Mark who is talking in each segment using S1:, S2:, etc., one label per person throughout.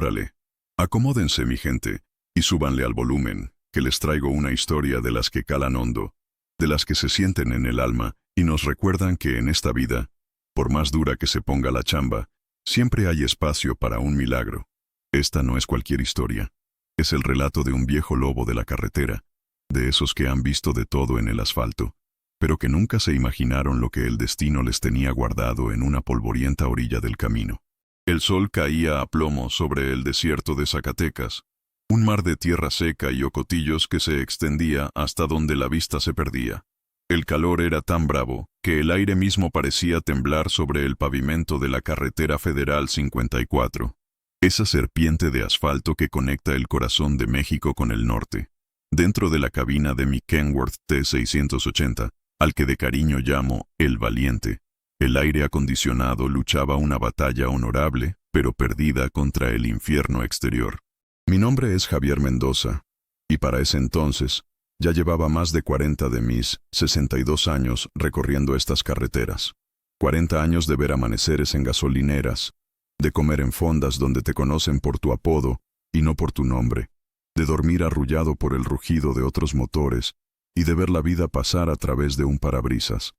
S1: Órale. Acomódense, mi gente, y súbanle al volumen, que les traigo una historia de las que calan hondo, de las que se sienten en el alma y nos recuerdan que en esta vida, por más dura que se ponga la chamba, siempre hay espacio para un milagro. Esta no es cualquier historia. Es el relato de un viejo lobo de la carretera, de esos que han visto de todo en el asfalto, pero que nunca se imaginaron lo que el destino les tenía guardado en una polvorienta orilla del camino. El sol caía a plomo sobre el desierto de Zacatecas, un mar de tierra seca y ocotillos que se extendía hasta donde la vista se perdía. El calor era tan bravo que el aire mismo parecía temblar sobre el pavimento de la carretera federal 54, esa serpiente de asfalto que conecta el corazón de México con el norte. Dentro de la cabina de mi Kenworth T680, al que de cariño llamo El Valiente, el aire acondicionado luchaba una batalla honorable, pero perdida contra el infierno exterior. Mi nombre es Javier Mendoza, y para ese entonces ya llevaba más de 40 de mis 62 años recorriendo estas carreteras. 40 años de ver amaneceres en gasolineras, de comer en fondas donde te conocen por tu apodo y no por tu nombre, de dormir arrullado por el rugido de otros motores y de ver la vida pasar a través de un parabrisas.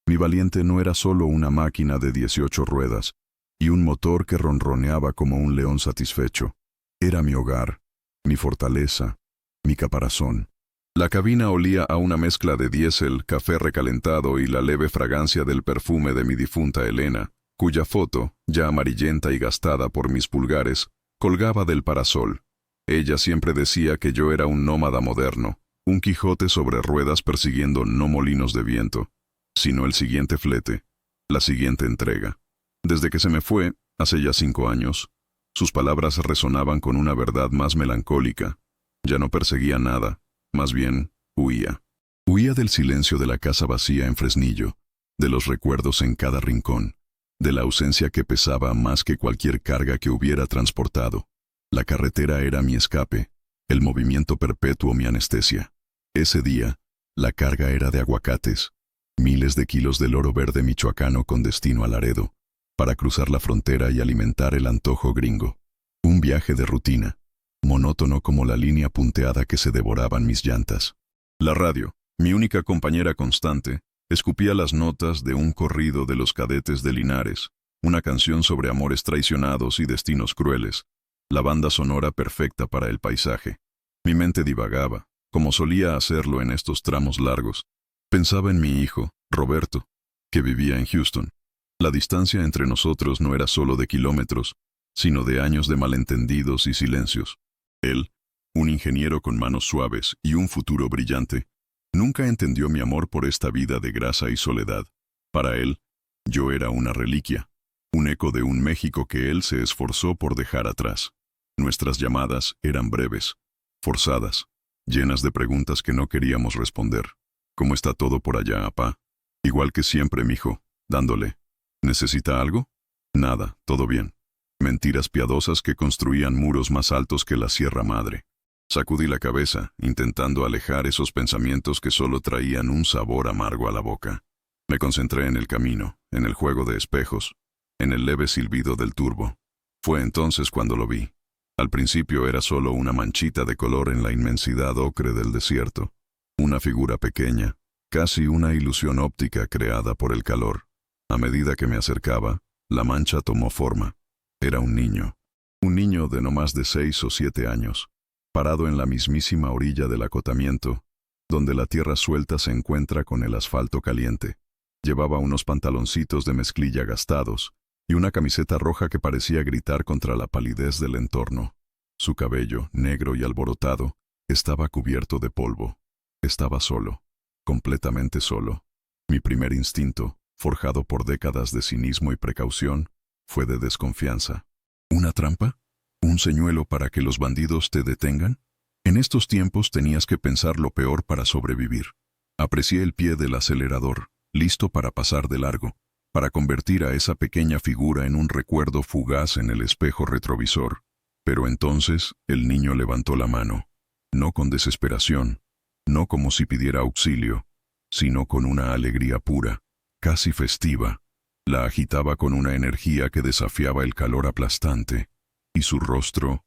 S1: Mi Valiente no era solo una máquina de 18 ruedas y un motor que ronroneaba como un león satisfecho. Era mi hogar, mi fortaleza, mi caparazón. La cabina olía a una mezcla de diésel, café recalentado y la leve fragancia del perfume de mi difunta Elena, cuya foto, ya amarillenta y gastada por mis pulgares, colgaba del parasol. Ella siempre decía que yo era un nómada moderno, un Quijote sobre ruedas persiguiendo no molinos de viento, sino el siguiente flete, la siguiente entrega. Desde que se me fue, hace ya 5 años, sus palabras resonaban con una verdad más melancólica. Ya no perseguía nada, más bien, huía. Huía del silencio de la casa vacía en Fresnillo, de los recuerdos en cada rincón, de la ausencia que pesaba más que cualquier carga que hubiera transportado. La carretera era mi escape, el movimiento perpetuo mi anestesia. Ese día, la carga era de aguacates, miles de kilos del oro verde michoacano con destino a Laredo, para cruzar la frontera y alimentar el antojo gringo. Un viaje de rutina, monótono como la línea punteada que se devoraban mis llantas. La radio, mi única compañera constante, escupía las notas de un corrido de los Cadetes de Linares, una canción sobre amores traicionados y destinos crueles, la banda sonora perfecta para el paisaje. Mi mente divagaba, como solía hacerlo en estos tramos largos. Pensaba en mi hijo, Roberto, que vivía en Houston. La distancia entre nosotros no era solo de kilómetros, sino de años de malentendidos y silencios. Él, un ingeniero con manos suaves y un futuro brillante, nunca entendió mi amor por esta vida de grasa y soledad. Para él, yo era una reliquia, un eco de un México que él se esforzó por dejar atrás. Nuestras llamadas eran breves, forzadas, llenas de preguntas que no queríamos responder. ¿Cómo está todo por allá, apá? Igual que siempre, mijo, dándole. ¿Necesita algo? Nada, todo bien. Mentiras piadosas que construían muros más altos que la Sierra Madre. Sacudí la cabeza, intentando alejar esos pensamientos que solo traían un sabor amargo a la boca. Me concentré en el camino, en el juego de espejos, en el leve silbido del turbo. Fue entonces cuando lo vi. Al principio era solo una manchita de color en la inmensidad ocre del desierto. Una figura pequeña, casi una ilusión óptica creada por el calor. A medida que me acercaba, la mancha tomó forma. Era un niño de no más de 6 o 7 años, parado en la mismísima orilla del acotamiento, donde la tierra suelta se encuentra con el asfalto caliente. Llevaba unos pantaloncitos de mezclilla gastados y una camiseta roja que parecía gritar contra la palidez del entorno. Su cabello, negro y alborotado, estaba cubierto de polvo. Estaba solo, completamente solo. Mi primer instinto, forjado por décadas de cinismo y precaución, fue de desconfianza. ¿Una trampa? ¿Un señuelo para que los bandidos te detengan? En estos tiempos tenías que pensar lo peor para sobrevivir. Aprecié el pie del acelerador, listo para pasar de largo, para convertir a esa pequeña figura en un recuerdo fugaz en el espejo retrovisor. Pero entonces el niño levantó la mano, no con desesperación, no como si pidiera auxilio, sino con una alegría pura, casi festiva. La agitaba con una energía que desafiaba el calor aplastante. Y su rostro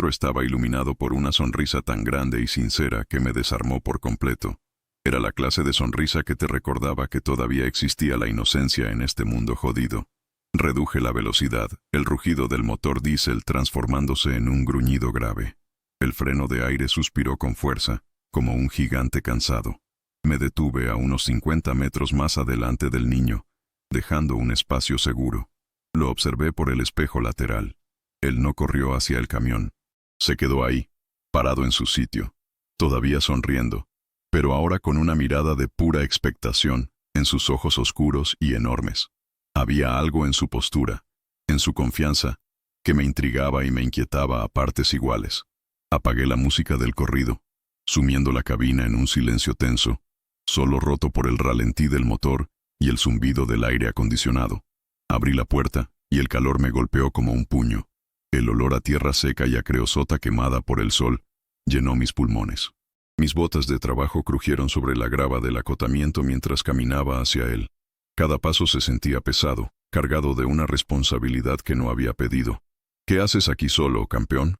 S1: estaba iluminado por una sonrisa tan grande y sincera que me desarmó por completo. Era la clase de sonrisa que te recordaba que todavía existía la inocencia en este mundo jodido. Reduje la velocidad, el rugido del motor diésel transformándose en un gruñido grave. El freno de aire suspiró con fuerza, como un gigante cansado. Me detuve a unos 50 metros más adelante del niño, dejando un espacio seguro. Lo observé por el espejo lateral. Él no corrió hacia el camión. Se quedó ahí, parado en su sitio, todavía sonriendo, pero ahora con una mirada de pura expectación en sus ojos oscuros y enormes. Había algo en su postura, en su confianza, que me intrigaba y me inquietaba a partes iguales. Apagué la música del corrido, sumiendo la cabina en un silencio tenso, solo roto por el ralentí del motor y el zumbido del aire acondicionado. Abrí la puerta y el calor me golpeó como un puño. El olor a tierra seca y a creosota quemada por el sol llenó mis pulmones. Mis botas de trabajo crujieron sobre la grava del acotamiento mientras caminaba hacia él. Cada paso se sentía pesado, cargado de una responsabilidad que no había pedido. «¿Qué haces aquí solo, campeón?»,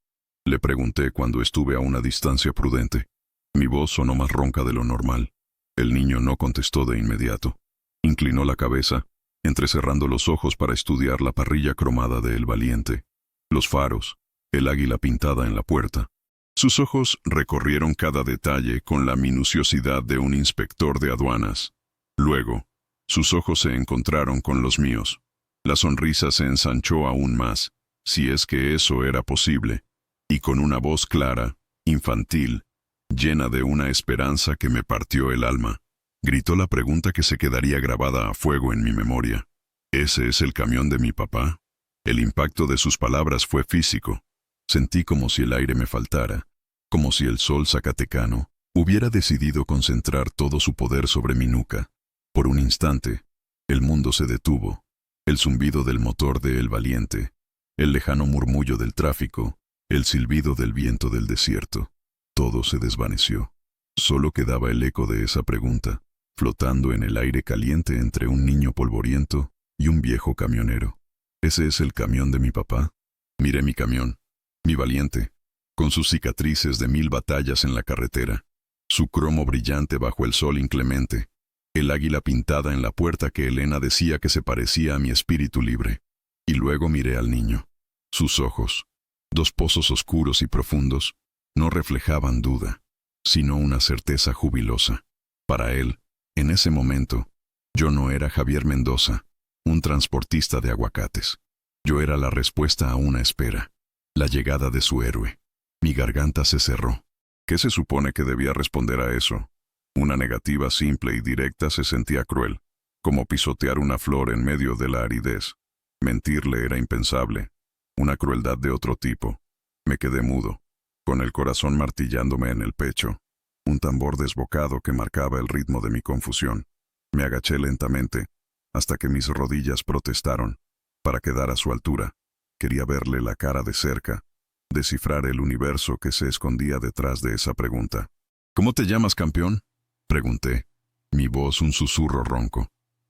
S1: le pregunté cuando estuve a una distancia prudente. Mi voz sonó más ronca de lo normal. El niño no contestó de inmediato. Inclinó la cabeza, entrecerrando los ojos para estudiar la parrilla cromada de El Valiente, los faros, el águila pintada en la puerta. Sus ojos recorrieron cada detalle con la minuciosidad de un inspector de aduanas. Luego, sus ojos se encontraron con los míos. La sonrisa se ensanchó aún más, si es que eso era posible, y con una voz clara, infantil, llena de una esperanza que me partió el alma, gritó la pregunta que se quedaría grabada a fuego en mi memoria. ¿Ese es el camión de mi papá? El impacto de sus palabras fue físico. Sentí como si el aire me faltara, como si el sol zacatecano hubiera decidido concentrar todo su poder sobre mi nuca. Por un instante, el mundo se detuvo. El zumbido del motor de El Valiente, el lejano murmullo del tráfico, el silbido del viento del desierto. Todo se desvaneció. Solo quedaba el eco de esa pregunta, flotando en el aire caliente entre un niño polvoriento y un viejo camionero. ¿Ese es el camión de mi papá? Miré mi camión, mi Valiente, con sus cicatrices de 1000 batallas en la carretera, su cromo brillante bajo el sol inclemente, el águila pintada en la puerta que Elena decía que se parecía a mi espíritu libre. Y luego miré al niño. Sus ojos, 2 pozos oscuros y profundos, no reflejaban duda, sino una certeza jubilosa. Para él, en ese momento, yo no era Javier Mendoza, un transportista de aguacates. Yo era la respuesta a una espera, la llegada de su héroe. Mi garganta se cerró. ¿Qué se supone que debía responder a eso? Una negativa simple y directa se sentía cruel, como pisotear una flor en medio de la aridez. Mentirle era impensable, una crueldad de otro tipo. Me quedé mudo, con el corazón martillándome en el pecho, un tambor desbocado que marcaba el ritmo de mi confusión. Me agaché lentamente, hasta que mis rodillas protestaron, para quedar a su altura. Quería verle la cara de cerca, descifrar el universo que se escondía detrás de esa pregunta. «¿Cómo te llamas, campeón?», pregunté, mi voz un susurro ronco.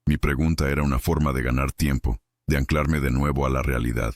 S1: Mi pregunta era una forma de ganar tiempo, de anclarme de nuevo a la realidad.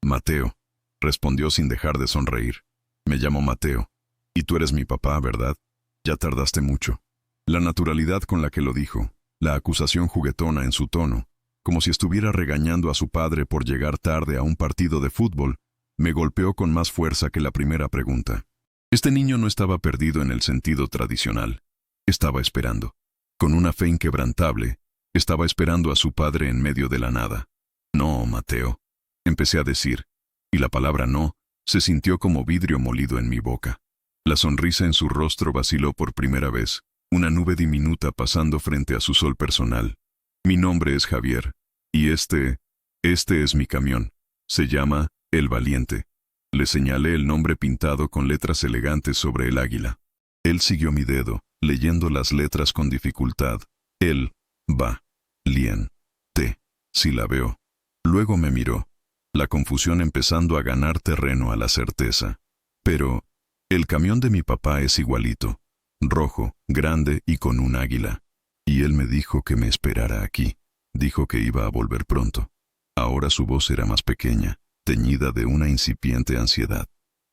S1: «Mateo», respondió sin dejar de sonreír. «Me llamo Mateo. Y tú eres mi papá, ¿verdad? Ya tardaste mucho». La naturalidad con la que lo dijo, la acusación juguetona en su tono, como si estuviera regañando a su padre por llegar tarde a un partido de fútbol, me golpeó con más fuerza que la primera pregunta. Este niño no estaba perdido en el sentido tradicional. Estaba esperando. Con una fe inquebrantable, estaba esperando a su padre en medio de la nada. «No, Mateo», empecé a decir, y la palabra «no» se sintió como vidrio molido en mi boca. La sonrisa en su rostro vaciló por primera vez, una nube diminuta pasando frente a su sol personal. «Mi nombre es Javier, y este es mi camión. Se llama El Valiente». Le señalé el nombre pintado con letras elegantes sobre el águila. Él siguió mi dedo, leyendo las letras con dificultad. «El, va, lien, te», silabeó. Luego me miró, la confusión empezando a ganar terreno a la certeza. «Pero el camión de mi papá es igualito, rojo, grande y con un águila. Y él me dijo que me esperara aquí. Dijo que iba a volver pronto». Ahora su voz era más pequeña, teñida de una incipiente ansiedad.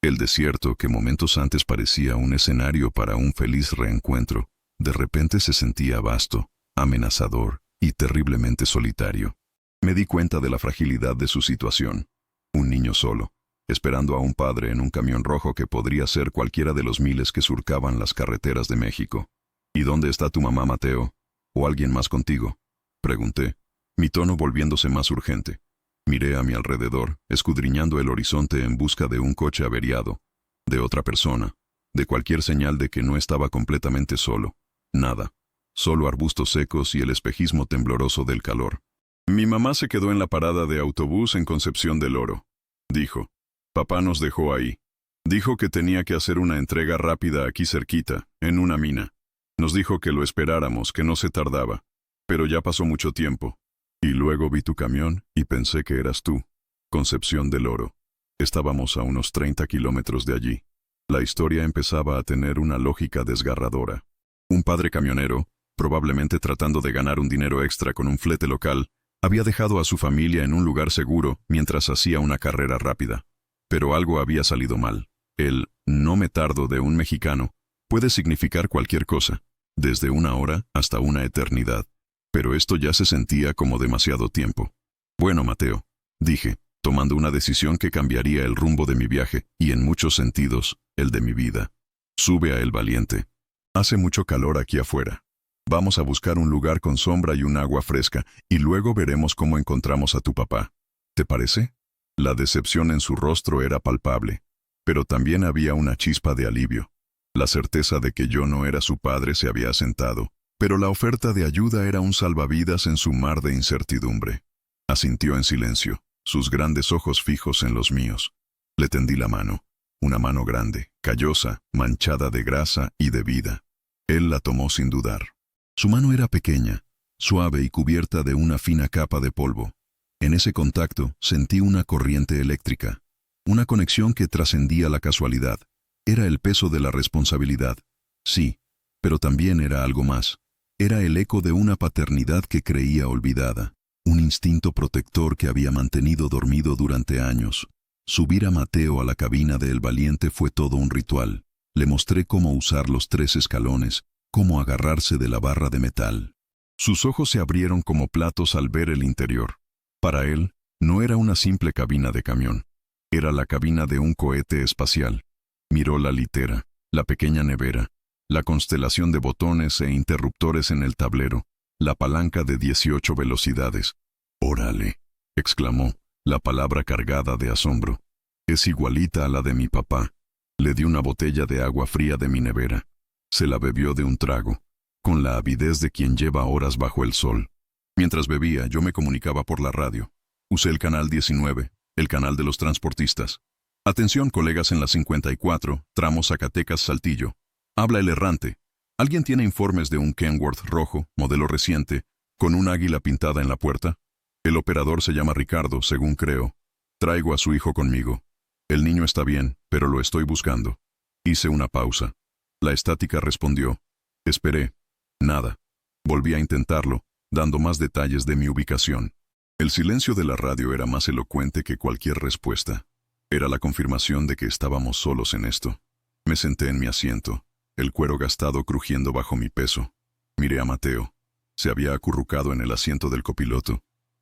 S1: El desierto, que momentos antes parecía un escenario para un feliz reencuentro, de repente se sentía vasto, amenazador y terriblemente solitario. Me di cuenta de la fragilidad de su situación. Un niño solo, esperando a un padre en un camión rojo que podría ser cualquiera de los miles que surcaban las carreteras de México. ¿Y dónde está tu mamá, Mateo? ¿O alguien más contigo?, pregunté, mi tono volviéndose más urgente. Miré a mi alrededor, escudriñando el horizonte en busca de un coche averiado, de otra persona, de cualquier señal de que no estaba completamente solo. Nada. Solo arbustos secos y el espejismo tembloroso del calor. Mi mamá se quedó en la parada de autobús en Concepción del Oro, dijo. Papá nos dejó ahí. Dijo que tenía que hacer una entrega rápida aquí cerquita, en una mina. Nos dijo que lo esperáramos, que no se tardaba. Pero ya pasó mucho tiempo. Y luego vi tu camión y pensé que eras tú. Concepción del Oro. Estábamos a unos 30 kilómetros de allí. La historia empezaba a tener una lógica desgarradora. Un padre camionero, probablemente tratando de ganar un dinero extra con un flete local, había dejado a su familia en un lugar seguro mientras hacía una carrera rápida. Pero algo había salido mal. El «no me tardo» de un mexicano puede significar cualquier cosa, desde una hora hasta una eternidad. Pero esto ya se sentía como demasiado tiempo. Bueno, Mateo, dije, tomando una decisión que cambiaría el rumbo de mi viaje y, en muchos sentidos, el de mi vida. Sube a El Valiente. Hace mucho calor aquí afuera. Vamos a buscar un lugar con sombra y un agua fresca, y luego veremos cómo encontramos a tu papá. ¿Te parece? La decepción en su rostro era palpable, pero también había una chispa de alivio. La certeza de que yo no era su padre se había asentado, pero la oferta de ayuda era un salvavidas en su mar de incertidumbre. Asintió en silencio, sus grandes ojos fijos en los míos. Le tendí la mano, una mano grande, callosa, manchada de grasa y de vida. Él la tomó sin dudar. Su mano era pequeña, suave y cubierta de una fina capa de polvo. En ese contacto sentí una corriente eléctrica, una conexión que trascendía la casualidad. Era el peso de la responsabilidad, sí, pero también era algo más. Era el eco de una paternidad que creía olvidada, un instinto protector que había mantenido dormido durante años. Subir a Mateo a la cabina de El Valiente fue todo un ritual. Le mostré cómo usar los 3 escalones, cómo agarrarse de la barra de metal. Sus ojos se abrieron como platos al ver el interior. Para él, no era una simple cabina de camión. Era la cabina de un cohete espacial. Miró la litera, la pequeña nevera, la constelación de botones e interruptores en el tablero, la palanca de 18 velocidades. «Órale», exclamó, la palabra cargada de asombro. «Es igualita a la de mi papá». Le di una botella de agua fría de mi nevera. Se la bebió de un trago, con la avidez de quien lleva horas bajo el sol. Mientras bebía, yo me comunicaba por la radio. Usé el canal 19, el canal de los transportistas. «Atención, colegas en la 54, tramo Zacatecas-Saltillo. Habla el errante. ¿Alguien tiene informes de un Kenworth rojo, modelo reciente, con un águila pintada en la puerta? El operador se llama Ricardo, según creo. Traigo a su hijo conmigo. El niño está bien, pero lo estoy buscando». Hice una pausa. La estática respondió. Esperé. Nada. Volví a intentarlo, dando más detalles de mi ubicación. El silencio de la radio era más elocuente que cualquier respuesta. Era la confirmación de que estábamos solos en esto. Me senté en mi asiento, el cuero gastado crujiendo bajo mi peso. Miré a Mateo. Se había acurrucado en el asiento del copiloto,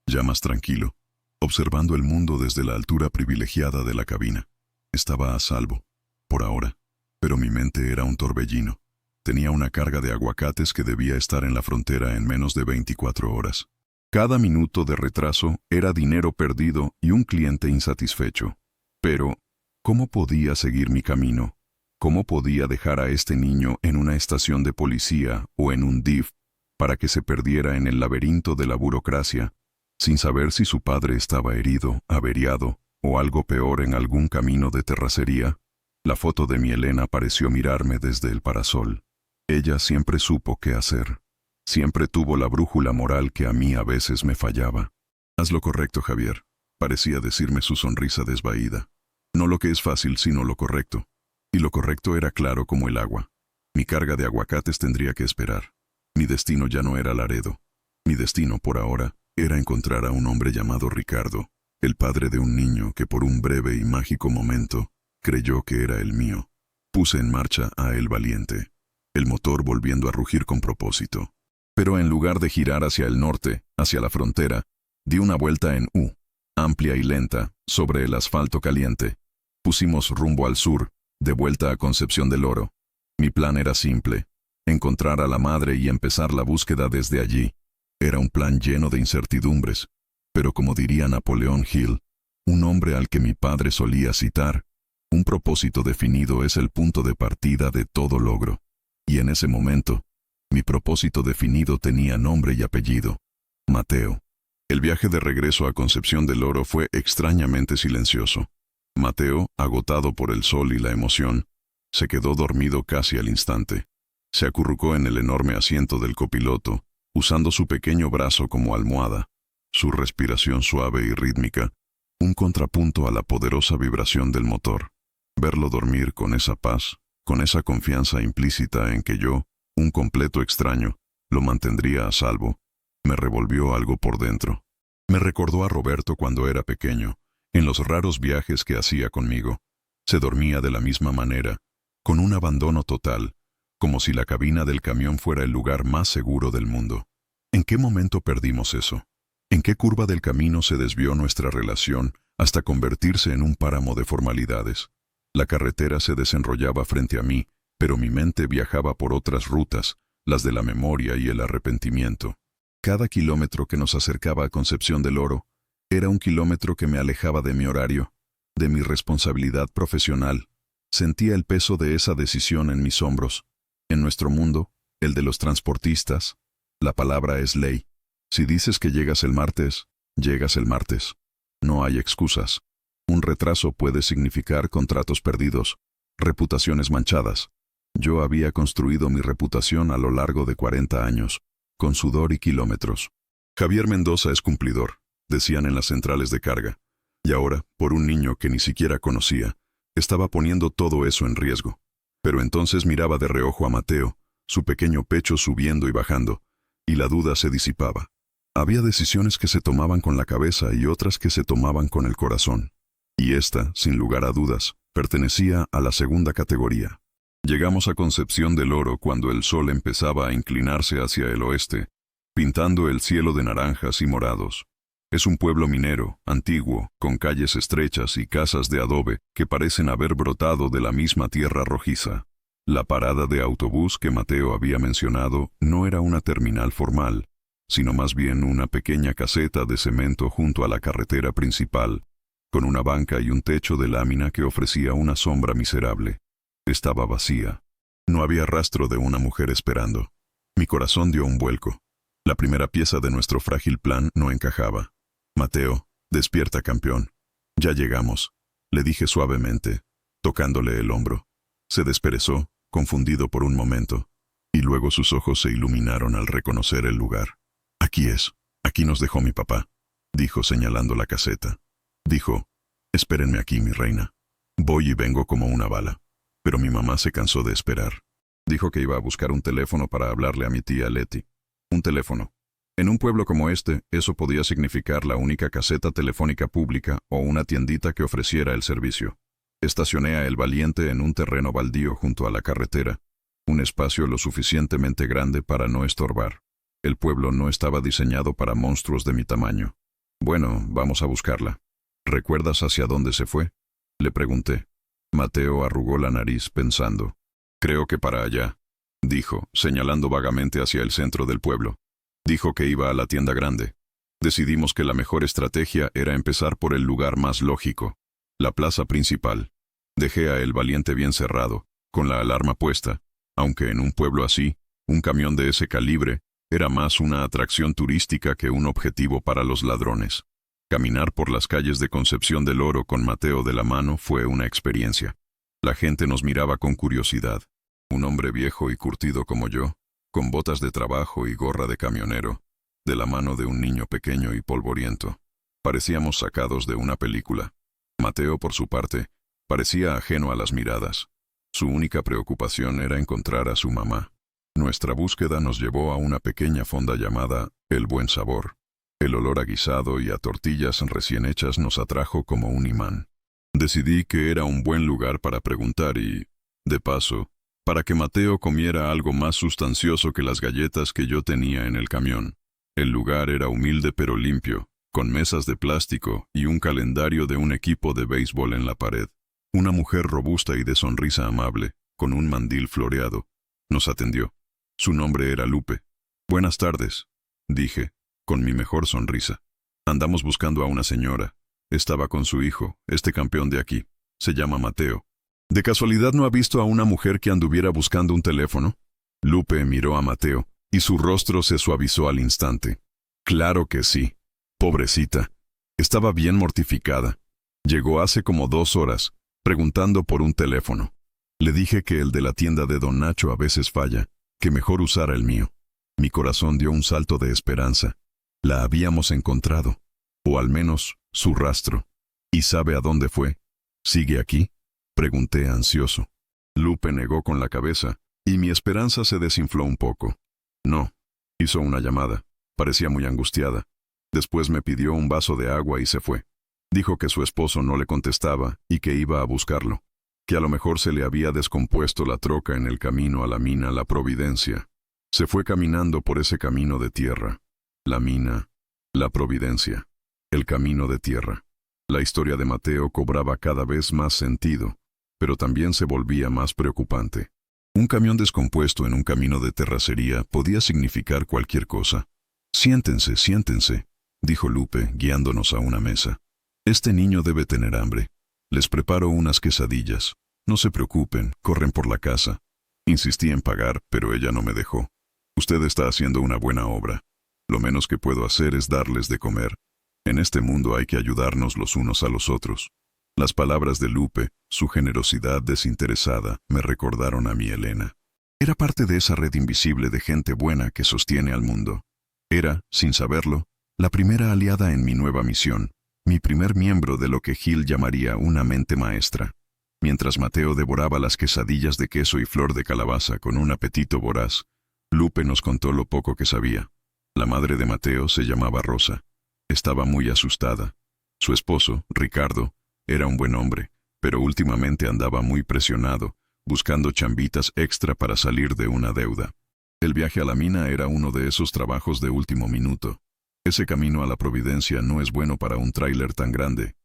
S1: ya más tranquilo, observando el mundo desde la altura privilegiada de la cabina. Estaba a salvo, por ahora, pero mi mente era un torbellino. Tenía una carga de aguacates que debía estar en la frontera en menos de 24 horas. Cada minuto de retraso era dinero perdido y un cliente insatisfecho. Pero, ¿cómo podía seguir mi camino? ¿Cómo podía dejar a este niño en una estación de policía o en un DIF para que se perdiera en el laberinto de la burocracia, sin saber si su padre estaba herido, averiado o algo peor en algún camino de terracería? La foto de mi Elena pareció mirarme desde el parasol. Ella siempre supo qué hacer. Siempre tuvo la brújula moral que a mí a veces me fallaba. «Haz lo correcto, Javier», parecía decirme su sonrisa desvaída. No lo que es fácil, sino lo correcto. Y lo correcto era claro como el agua. Mi carga de aguacates tendría que esperar. Mi destino ya no era Laredo. Mi destino, por ahora, era encontrar a un hombre llamado Ricardo, el padre de un niño que por un breve y mágico momento creyó que era el mío. Puse en marcha a El Valiente, el motor volviendo a rugir con propósito. Pero en lugar de girar hacia el norte, hacia la frontera, di una vuelta en U, amplia y lenta, sobre el asfalto caliente. Pusimos rumbo al sur, de vuelta a Concepción del Oro. Mi plan era simple: encontrar a la madre y empezar la búsqueda desde allí. Era un plan lleno de incertidumbres, pero como diría Napoleón Hill, un hombre al que mi padre solía citar, un propósito definido es el punto de partida de todo logro. Y en ese momento, mi propósito definido tenía nombre y apellido: Mateo. El viaje de regreso a Concepción del Oro fue extrañamente silencioso. Mateo, agotado por el sol y la emoción, se quedó dormido casi al instante. Se acurrucó en el enorme asiento del copiloto, usando su pequeño brazo como almohada. Su respiración suave y rítmica, un contrapunto a la poderosa vibración del motor. Verlo dormir con esa paz, con esa confianza implícita en que yo, un completo extraño, lo mantendría a salvo, me revolvió algo por dentro. Me recordó a Roberto cuando era pequeño, en los raros viajes que hacía conmigo. Se dormía de la misma manera, con un abandono total, como si la cabina del camión fuera el lugar más seguro del mundo. ¿En qué momento perdimos eso? ¿En qué curva del camino se desvió nuestra relación hasta convertirse en un páramo de formalidades? La carretera se desenrollaba frente a mí, pero mi mente viajaba por otras rutas, las de la memoria y el arrepentimiento. Cada kilómetro que nos acercaba a Concepción del Oro era un kilómetro que me alejaba de mi horario, de mi responsabilidad profesional. Sentía el peso de esa decisión en mis hombros. En nuestro mundo, el de los transportistas, la palabra es ley. Si dices que llegas el martes, llegas el martes. No hay excusas. Un retraso puede significar contratos perdidos, reputaciones manchadas. Yo había construido mi reputación a lo largo de 40 años, con sudor y kilómetros. Javier Mendoza es cumplidor, decían en las centrales de carga. Y ahora, por un niño que ni siquiera conocía, estaba poniendo todo eso en riesgo. Pero entonces miraba de reojo a Mateo, su pequeño pecho subiendo y bajando, y la duda se disipaba. Había decisiones que se tomaban con la cabeza y otras que se tomaban con el corazón. Y esta, sin lugar a dudas, pertenecía a la segunda categoría. Llegamos a Concepción del Oro cuando el sol empezaba a inclinarse hacia el oeste, pintando el cielo de naranjas y morados. Es un pueblo minero, antiguo, con calles estrechas y casas de adobe que parecen haber brotado de la misma tierra rojiza. La parada de autobús que Mateo había mencionado no era una terminal formal, sino más bien una pequeña caseta de cemento junto a la carretera principal, con una banca y un techo de lámina que ofrecía una sombra miserable. Estaba vacía. No había rastro de una mujer esperando. Mi corazón dio un vuelco. La primera pieza de nuestro frágil plan no encajaba. Mateo, despierta, campeón. Ya llegamos, le dije suavemente, tocándole el hombro. Se desperezó, confundido por un momento, y luego sus ojos se iluminaron al reconocer el lugar. Aquí es, aquí nos dejó mi papá, dijo señalando la caseta. Dijo, espérenme aquí, mi reina. Voy y vengo como una bala. Pero mi mamá se cansó de esperar. Dijo que iba a buscar un teléfono para hablarle a mi tía Leti. Un teléfono. En un pueblo como este, eso podía significar la única caseta telefónica pública o una tiendita que ofreciera el servicio. Estacioné a El Valiente en un terreno baldío junto a la carretera, un espacio lo suficientemente grande para no estorbar. El pueblo no estaba diseñado para monstruos de mi tamaño. Bueno, vamos a buscarla. ¿Recuerdas hacia dónde se fue?, le pregunté. Mateo arrugó la nariz pensando. Creo que para allá, dijo, señalando vagamente hacia el centro del pueblo. Dijo que iba a la tienda grande. Decidimos que la mejor estrategia era empezar por el lugar más lógico, la plaza principal. Dejé a El Valiente bien cerrado, con la alarma puesta, aunque en un pueblo así, un camión de ese calibre era más una atracción turística que un objetivo para los ladrones. Caminar por las calles de Concepción del Oro con Mateo de la mano fue una experiencia. La gente nos miraba con curiosidad. Un hombre viejo y curtido como yo, con botas de trabajo y gorra de camionero, de la mano de un niño pequeño y polvoriento. Parecíamos sacados de una película. Mateo, por su parte, parecía ajeno a las miradas. Su única preocupación era encontrar a su mamá. Nuestra búsqueda nos llevó a una pequeña fonda llamada El Buen Sabor. El olor a guisado y a tortillas recién hechas nos atrajo como un imán. Decidí que era un buen lugar para preguntar y, de paso, para que Mateo comiera algo más sustancioso que las galletas que yo tenía en el camión. El lugar era humilde pero limpio, con mesas de plástico y un calendario de un equipo de béisbol en la pared. Una mujer robusta y de sonrisa amable, con un mandil floreado, nos atendió. Su nombre era Lupe. «Buenas tardes», dije, con mi mejor sonrisa. «Andamos buscando a una señora. Estaba con su hijo, este campeón de aquí. Se llama Mateo. ¿De casualidad no ha visto a una mujer que anduviera buscando un teléfono?» Lupe miró a Mateo, y su rostro se suavizó al instante. «Claro que sí. Pobrecita. Estaba bien mortificada. Llegó hace como 2 horas, preguntando por un teléfono. Le dije que el de la tienda de Don Nacho a veces falla, que mejor usara el mío». Mi corazón dio un salto de esperanza. La habíamos encontrado, o al menos su rastro. ¿Y sabe a dónde fue? ¿Sigue aquí?, pregunté ansioso. Lupe negó con la cabeza, y mi esperanza se desinfló un poco. No. Hizo una llamada. Parecía muy angustiada. Después me pidió un vaso de agua y se fue. Dijo que su esposo no le contestaba y que iba a buscarlo. Que a lo mejor se le había descompuesto la troca en el camino a la mina La Providencia. Se fue caminando por ese camino de tierra. La mina, La Providencia, el camino de tierra. La historia de Mateo cobraba cada vez más sentido, pero también se volvía más preocupante. Un camión descompuesto en un camino de terracería podía significar cualquier cosa. «Siéntense, siéntense», dijo Lupe, guiándonos a una mesa. «Este niño debe tener hambre. Les preparo unas quesadillas. No se preocupen, corren por la casa». Insistí en pagar, pero ella no me dejó. «Usted está haciendo una buena obra. Lo menos que puedo hacer es darles de comer. En este mundo hay que ayudarnos los unos a los otros». Las palabras de Lupe, su generosidad desinteresada, me recordaron a mi Elena. Era parte de esa red invisible de gente buena que sostiene al mundo. Era, sin saberlo, la primera aliada en mi nueva misión, mi primer miembro de lo que Gil llamaría una mente maestra. Mientras Mateo devoraba las quesadillas de queso y flor de calabaza con un apetito voraz, Lupe nos contó lo poco que sabía. La madre de Mateo se llamaba Rosa. Estaba muy asustada. Su esposo, Ricardo, era un buen hombre, pero últimamente andaba muy presionado, buscando chambitas extra para salir de una deuda. El viaje a la mina era uno de esos trabajos de último minuto. «Ese camino a la Providencia no es bueno para un tráiler tan grande»,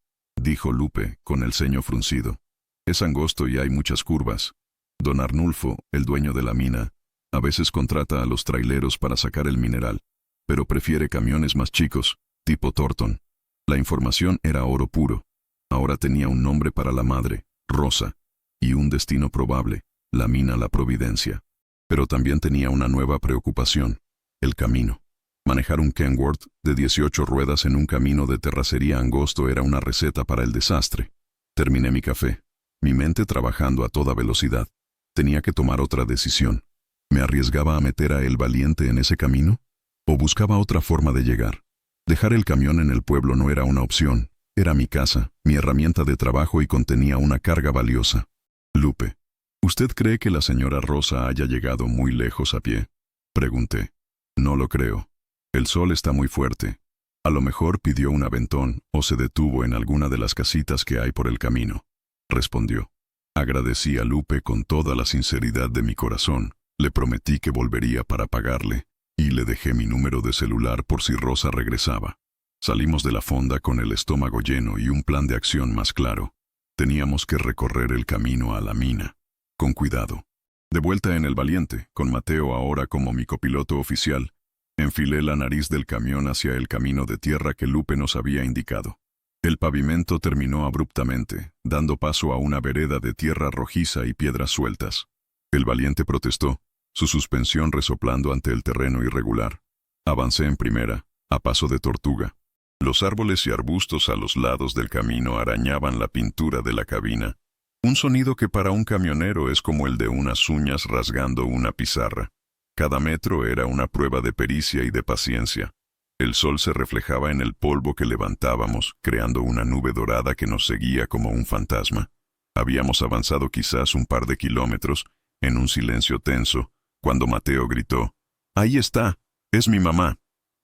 S1: dijo Lupe, con el ceño fruncido. «Es angosto y hay muchas curvas. Don Arnulfo, el dueño de la mina, a veces contrata a los traileros para sacar el mineral, pero prefiere camiones más chicos, tipo Thornton». La información era oro puro. Ahora tenía un nombre para la madre, Rosa, y un destino probable, la mina La Providencia. Pero también tenía una nueva preocupación, el camino. Manejar un Kenworth de 18 ruedas en un camino de terracería angosto era una receta para el desastre. Terminé mi café, mi mente trabajando a toda velocidad. Tenía que tomar otra decisión. ¿Me arriesgaba a meter a El Valiente en ese camino? ¿O buscaba otra forma de llegar? Dejar el camión en el pueblo no era una opción. Era mi casa, mi herramienta de trabajo y contenía una carga valiosa. «Lupe, ¿usted cree que la señora Rosa haya llegado muy lejos a pie?», pregunté. «No lo creo. El sol está muy fuerte. A lo mejor pidió un aventón o se detuvo en alguna de las casitas que hay por el camino», respondió. Agradecí a Lupe con toda la sinceridad de mi corazón. Le prometí que volvería para pagarle, y le dejé mi número de celular por si Rosa regresaba. Salimos de la fonda con el estómago lleno y un plan de acción más claro. Teníamos que recorrer el camino a la mina, con cuidado. De vuelta en El Valiente, con Mateo ahora como mi copiloto oficial, enfilé la nariz del camión hacia el camino de tierra que Lupe nos había indicado. El pavimento terminó abruptamente, dando paso a una vereda de tierra rojiza y piedras sueltas. El Valiente protestó, su suspensión resoplando ante el terreno irregular. Avancé en primera, a paso de tortuga. Los árboles y arbustos a los lados del camino arañaban la pintura de la cabina, un sonido que para un camionero es como el de unas uñas rasgando una pizarra. Cada metro era una prueba de pericia y de paciencia. El sol se reflejaba en el polvo que levantábamos, creando una nube dorada que nos seguía como un fantasma. Habíamos avanzado quizás un par de kilómetros, en un silencio tenso, cuando Mateo gritó: «¡Ahí está! ¡Es mi mamá!».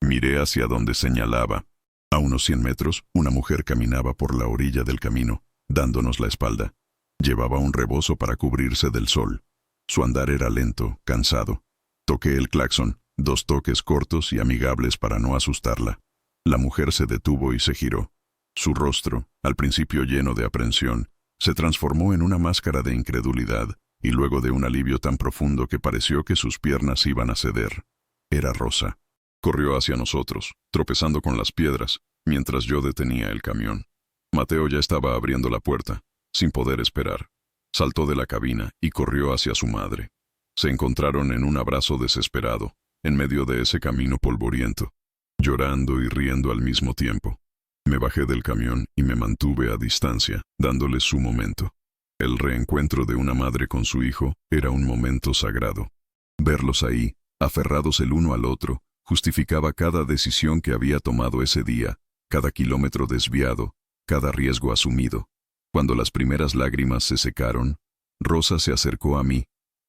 S1: Miré hacia donde señalaba. A unos 100 metros, una mujer caminaba por la orilla del camino, dándonos la espalda. Llevaba un rebozo para cubrirse del sol. Su andar era lento, cansado. Toqué el claxon, 2 toques cortos y amigables para no asustarla. La mujer se detuvo y se giró. Su rostro, al principio lleno de aprensión, se transformó en una máscara de incredulidad, y luego de un alivio tan profundo que pareció que sus piernas iban a ceder. Era Rosa. Corrió hacia nosotros, tropezando con las piedras, mientras yo detenía el camión. Mateo ya estaba abriendo la puerta, sin poder esperar. Saltó de la cabina y corrió hacia su madre. Se encontraron en un abrazo desesperado, en medio de ese camino polvoriento, llorando y riendo al mismo tiempo. Me bajé del camión y me mantuve a distancia, dándoles su momento. El reencuentro de una madre con su hijo era un momento sagrado. Verlos ahí, aferrados el uno al otro, justificaba cada decisión que había tomado ese día, cada kilómetro desviado, cada riesgo asumido. Cuando las primeras lágrimas se secaron, Rosa se acercó a mí,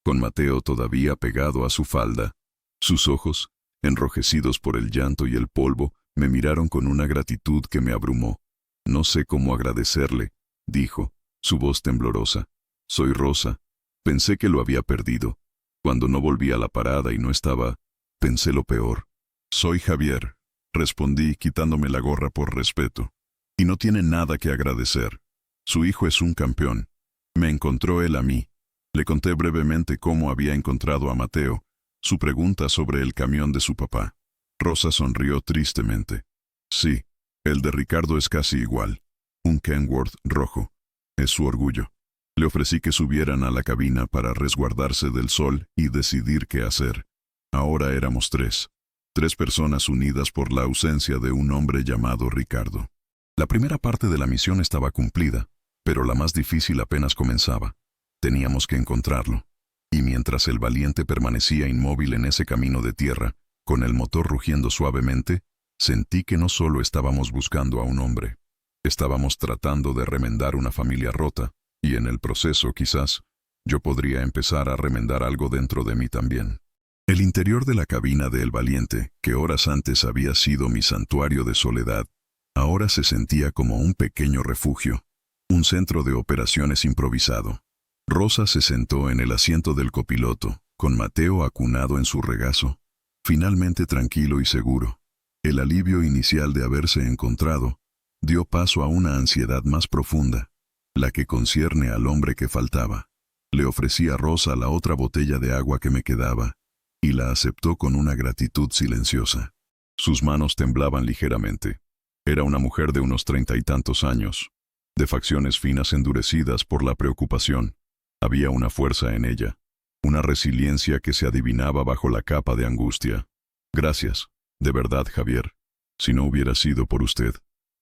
S1: con Mateo todavía pegado a su falda. Sus ojos, enrojecidos por el llanto y el polvo, me miraron con una gratitud que me abrumó. No sé cómo agradecerle, dijo, su voz temblorosa. Soy Rosa. Pensé que lo había perdido. Cuando no volví a la parada y no estaba, pensé lo peor. Soy Javier, respondí quitándome la gorra por respeto. Y no tiene nada que agradecer. Su hijo es un campeón. Me encontró él a mí. Le conté brevemente cómo había encontrado a Mateo, su pregunta sobre el camión de su papá. Rosa sonrió tristemente. Sí, el de Ricardo es casi igual. Un Kenworth rojo. Es su orgullo. Le ofrecí que subieran a la cabina para resguardarse del sol y decidir qué hacer. Ahora éramos 3. 3 personas unidas por la ausencia de un hombre llamado Ricardo. La primera parte de la misión estaba cumplida, pero la más difícil apenas comenzaba. Teníamos que encontrarlo. Y mientras el valiente permanecía inmóvil en ese camino de tierra, con el motor rugiendo suavemente, sentí que no solo estábamos buscando a un hombre. Estábamos tratando de remendar una familia rota, y en el proceso, quizás, yo podría empezar a remendar algo dentro de mí también. El interior de la cabina de El Valiente, que horas antes había sido mi santuario de soledad, ahora se sentía como un pequeño refugio, un centro de operaciones improvisado. Rosa se sentó en el asiento del copiloto, con Mateo acunado en su regazo, finalmente tranquilo y seguro. El alivio inicial de haberse encontrado dio paso a una ansiedad más profunda, la que concierne al hombre que faltaba. Le ofrecí a Rosa la otra botella de agua que me quedaba, y la aceptó con una gratitud silenciosa. Sus manos temblaban ligeramente. Era una mujer de unos 30 y tantos años, de facciones finas endurecidas por la preocupación. Había una fuerza en ella, una resiliencia que se adivinaba bajo la capa de angustia. Gracias, de verdad, Javier. Si no hubiera sido por usted,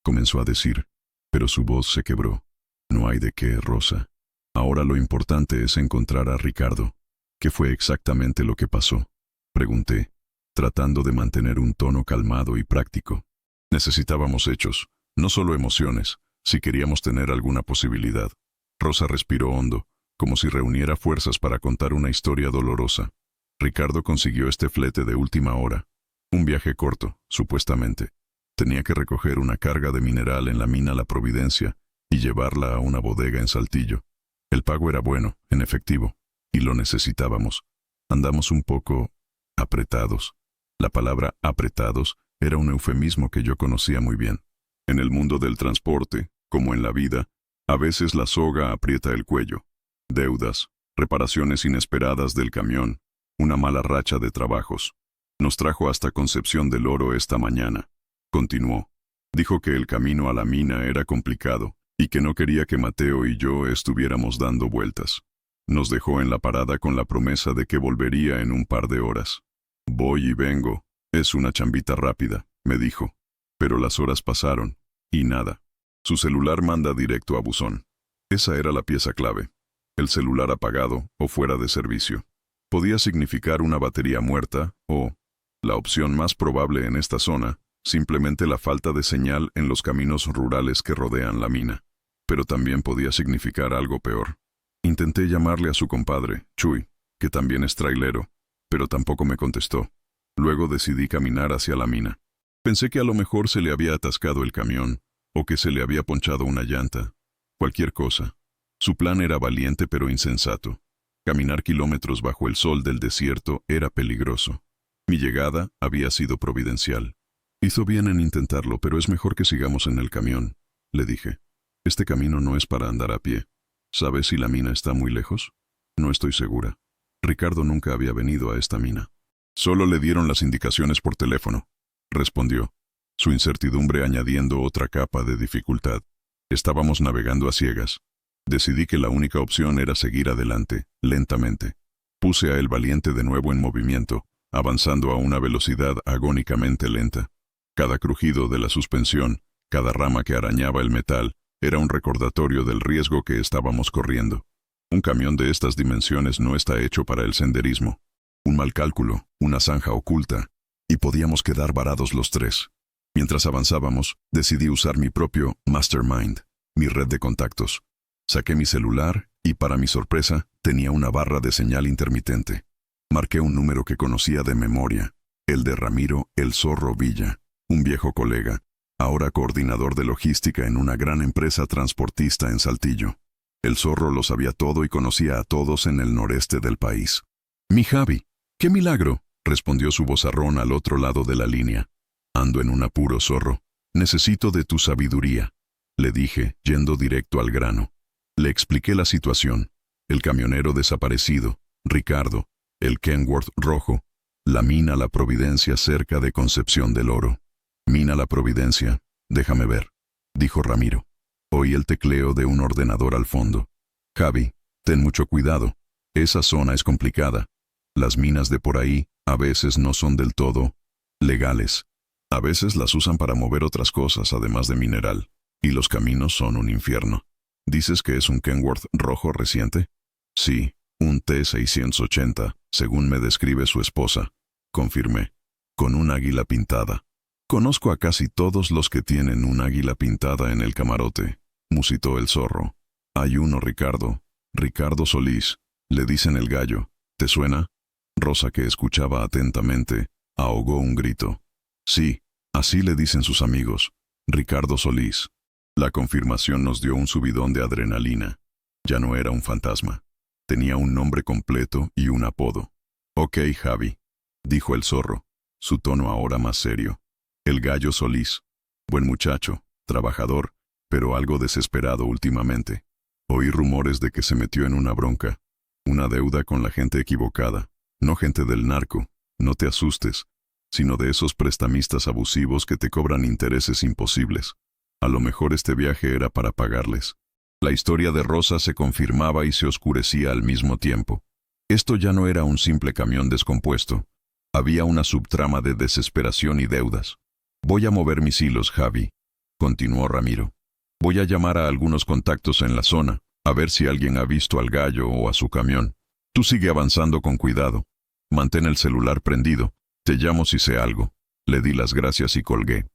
S1: comenzó a decir, pero su voz se quebró. No hay de qué, Rosa. Ahora lo importante es encontrar a Ricardo. ¿Qué fue exactamente lo que pasó?, pregunté, tratando de mantener un tono calmado y práctico. Necesitábamos hechos, no solo emociones, si queríamos tener alguna posibilidad. Rosa respiró hondo, como si reuniera fuerzas para contar una historia dolorosa. Ricardo consiguió este flete de última hora. Un viaje corto, supuestamente. Tenía que recoger una carga de mineral en la mina La Providencia y llevarla a una bodega en Saltillo. El pago era bueno, en efectivo, y lo necesitábamos. Andamos un poco apretados. La palabra apretados era un eufemismo que yo conocía muy bien. En el mundo del transporte, como en la vida, a veces la soga aprieta el cuello. Deudas, reparaciones inesperadas del camión, una mala racha de trabajos. Nos trajo hasta Concepción del Oro esta mañana. Continuó. Dijo que el camino a la mina era complicado y que no quería que Mateo y yo estuviéramos dando vueltas. Nos dejó en la parada con la promesa de que volvería en un par de horas. Voy y vengo. Es una chambita rápida, me dijo. Pero las horas pasaron, y nada. Su celular manda directo a buzón. Esa era la pieza clave. El celular apagado o fuera de servicio. Podía significar una batería muerta o, la opción más probable en esta zona, simplemente la falta de señal en los caminos rurales que rodean la mina. Pero también podía significar algo peor. Intenté llamarle a su compadre, Chuy, que también es trailero, pero tampoco me contestó. Luego decidí caminar hacia la mina. Pensé que a lo mejor se le había atascado el camión, o que se le había ponchado una llanta. Cualquier cosa. Su plan era valiente pero insensato. Caminar kilómetros bajo el sol del desierto era peligroso. Mi llegada había sido providencial. Hizo bien en intentarlo, pero es mejor que sigamos en el camión, le dije. Este camino no es para andar a pie. ¿Sabes si la mina está muy lejos? No estoy segura. Ricardo nunca había venido a esta mina. Solo le dieron las indicaciones por teléfono, respondió, su incertidumbre añadiendo otra capa de dificultad. Estábamos navegando a ciegas. Decidí que la única opción era seguir adelante, lentamente. Puse a El Valiente de nuevo en movimiento, avanzando a una velocidad agónicamente lenta. Cada crujido de la suspensión, cada rama que arañaba el metal, era un recordatorio del riesgo que estábamos corriendo. Un camión de estas dimensiones no está hecho para el senderismo. Un mal cálculo, una zanja oculta, y podíamos quedar varados los tres. Mientras avanzábamos, decidí usar mi propio mastermind, mi red de contactos. Saqué mi celular y, para mi sorpresa, tenía una barra de señal intermitente. Marqué un número que conocía de memoria, el de Ramiro "El Zorro" Villa, un viejo colega, ahora coordinador de logística en una gran empresa transportista en Saltillo. El Zorro lo sabía todo y conocía a todos en el noreste del país. «Mi Javi, qué milagro», respondió su vozarrón al otro lado de la línea. «Ando en un apuro, Zorro. Necesito de tu sabiduría», le dije, yendo directo al grano. Le expliqué la situación. El camionero desaparecido, Ricardo, el Kenworth rojo, la mina La Providencia cerca de Concepción del Oro. «Mina La Providencia, déjame ver», dijo Ramiro. Oí el tecleo de un ordenador al fondo. «Javi, ten mucho cuidado. Esa zona es complicada. Las minas de por ahí a veces no son del todo legales. A veces las usan para mover otras cosas además de mineral. Y los caminos son un infierno». «¿Dices que es un Kenworth rojo reciente?» «Sí, un T680, según me describe su esposa», confirmé. «Con un águila pintada». «Conozco a casi todos los que tienen un águila pintada en el camarote», musitó el Zorro. «Hay uno, Ricardo Solís, le dicen el Gallo. ¿Te suena?» Rosa, que escuchaba atentamente, ahogó un grito. «Sí, así le dicen sus amigos. Ricardo Solís». La confirmación nos dio un subidón de adrenalina. Ya no era un fantasma. Tenía un nombre completo y un apodo. «Ok, Javi», dijo el Zorro, su tono ahora más serio. «El Gallo Solís. Buen muchacho, trabajador, pero algo desesperado últimamente. Oí rumores de que se metió en una bronca. Una deuda con la gente equivocada. No gente del narco, no te asustes, sino de esos prestamistas abusivos que te cobran intereses imposibles. A lo mejor este viaje era para pagarles». La historia de Rosa se confirmaba y se oscurecía al mismo tiempo. Esto ya no era un simple camión descompuesto. Había una subtrama de desesperación y deudas. «Voy a mover mis hilos, Javi», continuó Ramiro. «Voy a llamar a algunos contactos en la zona, a ver si alguien ha visto al Gallo o a su camión. Tú sigue avanzando con cuidado. Mantén el celular prendido. Te llamo si sé algo». Le di las gracias y colgué.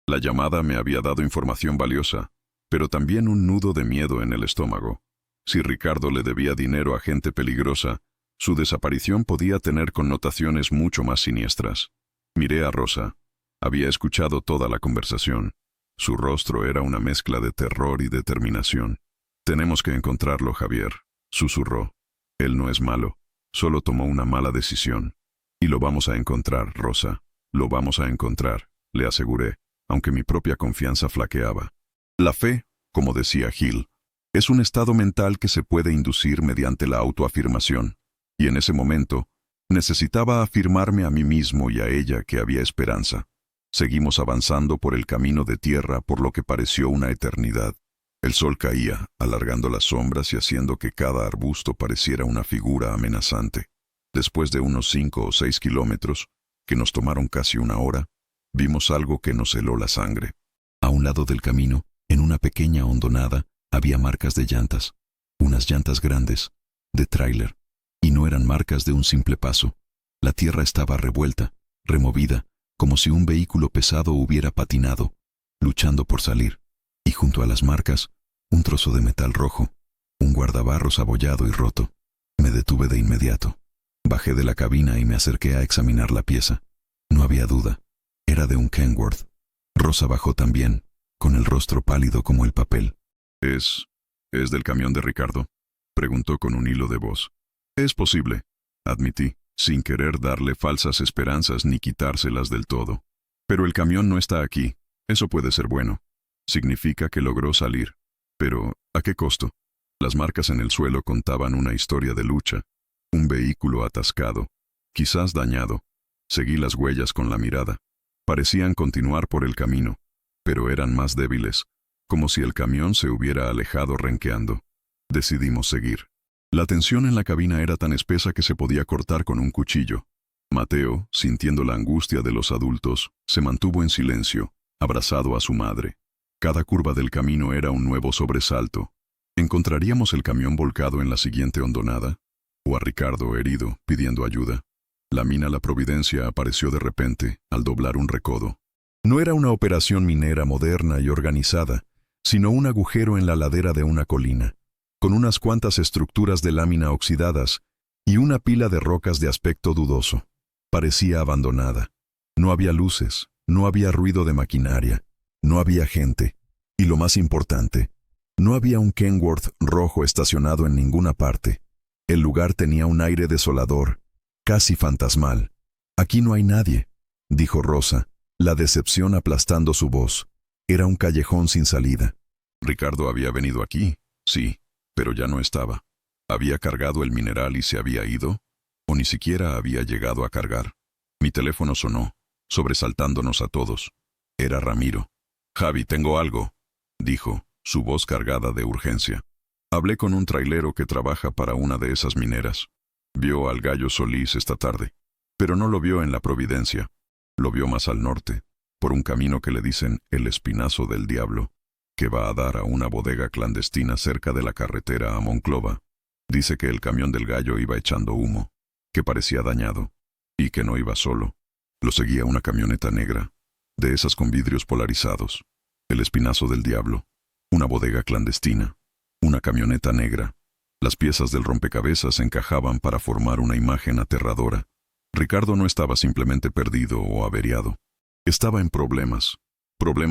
S1: La llamada me había dado información valiosa, pero también un nudo de miedo en el estómago. Si Ricardo le debía dinero a gente peligrosa, su desaparición podía tener connotaciones mucho más siniestras. Miré a Rosa. Había escuchado toda la conversación. Su rostro era una mezcla de terror y determinación. «Tenemos que encontrarlo, Javier», susurró. «Él no es malo, solo tomó una mala decisión. Y lo vamos a encontrar, Rosa. Lo vamos a encontrar», le aseguré, aunque mi propia confianza flaqueaba. La fe, como decía Hill, es un estado mental que se puede inducir mediante la autoafirmación. Y en ese momento, necesitaba afirmarme a mí mismo y a ella que había esperanza. Seguimos avanzando por el camino de tierra por lo que pareció una eternidad. El sol caía, alargando las sombras y haciendo que cada arbusto pareciera una figura amenazante. Después de unos 5 o 6 kilómetros, que nos tomaron casi una hora, vimos algo que nos heló la sangre. A un lado del camino, en una pequeña hondonada, había marcas de llantas. Unas llantas grandes, de tráiler. Y no eran marcas de un simple paso. La tierra estaba revuelta, removida, como si un vehículo pesado hubiera patinado, luchando por salir. Y junto a las marcas, un trozo de metal rojo, un guardabarros abollado y roto. Me detuve de inmediato. Bajé de la cabina y me acerqué a examinar la pieza. No había duda. Era de un Kenworth. Rosa bajó también, con el rostro pálido como el papel. ¿Es del camión de Ricardo?, preguntó con un hilo de voz. Es posible, admití, sin querer darle falsas esperanzas ni quitárselas del todo. Pero el camión no está aquí. Eso puede ser bueno. Significa que logró salir. Pero, ¿a qué costo? Las marcas en el suelo contaban una historia de lucha. Un vehículo atascado, quizás dañado. Seguí las huellas con la mirada. Parecían continuar por el camino, pero eran más débiles, como si el camión se hubiera alejado renqueando. Decidimos seguir. La tensión en la cabina era tan espesa que se podía cortar con un cuchillo. Mateo, sintiendo la angustia de los adultos, se mantuvo en silencio, abrazado a su madre. Cada curva del camino era un nuevo sobresalto. ¿Encontraríamos el camión volcado en la siguiente hondonada? ¿O a Ricardo herido, pidiendo ayuda? La mina La Providencia apareció de repente, al doblar un recodo. No era una operación minera moderna y organizada, sino un agujero en la ladera de una colina, con unas cuantas estructuras de lámina oxidadas y una pila de rocas de aspecto dudoso. Parecía abandonada. No había luces, no había ruido de maquinaria, no había gente, y lo más importante, no había un Kenworth rojo estacionado en ninguna parte. El lugar tenía un aire desolador, casi fantasmal. «Aquí no hay nadie», dijo Rosa, la decepción aplastando su voz. Era un callejón sin salida. Ricardo había venido aquí, sí, pero ya no estaba. ¿Había cargado el mineral y se había ido? ¿O ni siquiera había llegado a cargar? Mi teléfono sonó, sobresaltándonos a todos. Era Ramiro. «Javi, tengo algo», dijo, su voz cargada de urgencia. Hablé con un trailero que trabaja para una de esas mineras. Vio al Gallo Solís esta tarde, pero no lo vio en La Providencia. Lo vio más al norte, por un camino que le dicen el Espinazo del Diablo, que va a dar a una bodega clandestina cerca de la carretera a Monclova. Dice que el camión del Gallo iba echando humo, que parecía dañado, y que no iba solo. Lo seguía una camioneta negra, de esas con vidrios polarizados. El Espinazo del Diablo, una bodega clandestina, una camioneta negra. Las piezas del rompecabezas encajaban para formar una imagen aterradora. Ricardo no estaba simplemente perdido o averiado. Estaba en problemas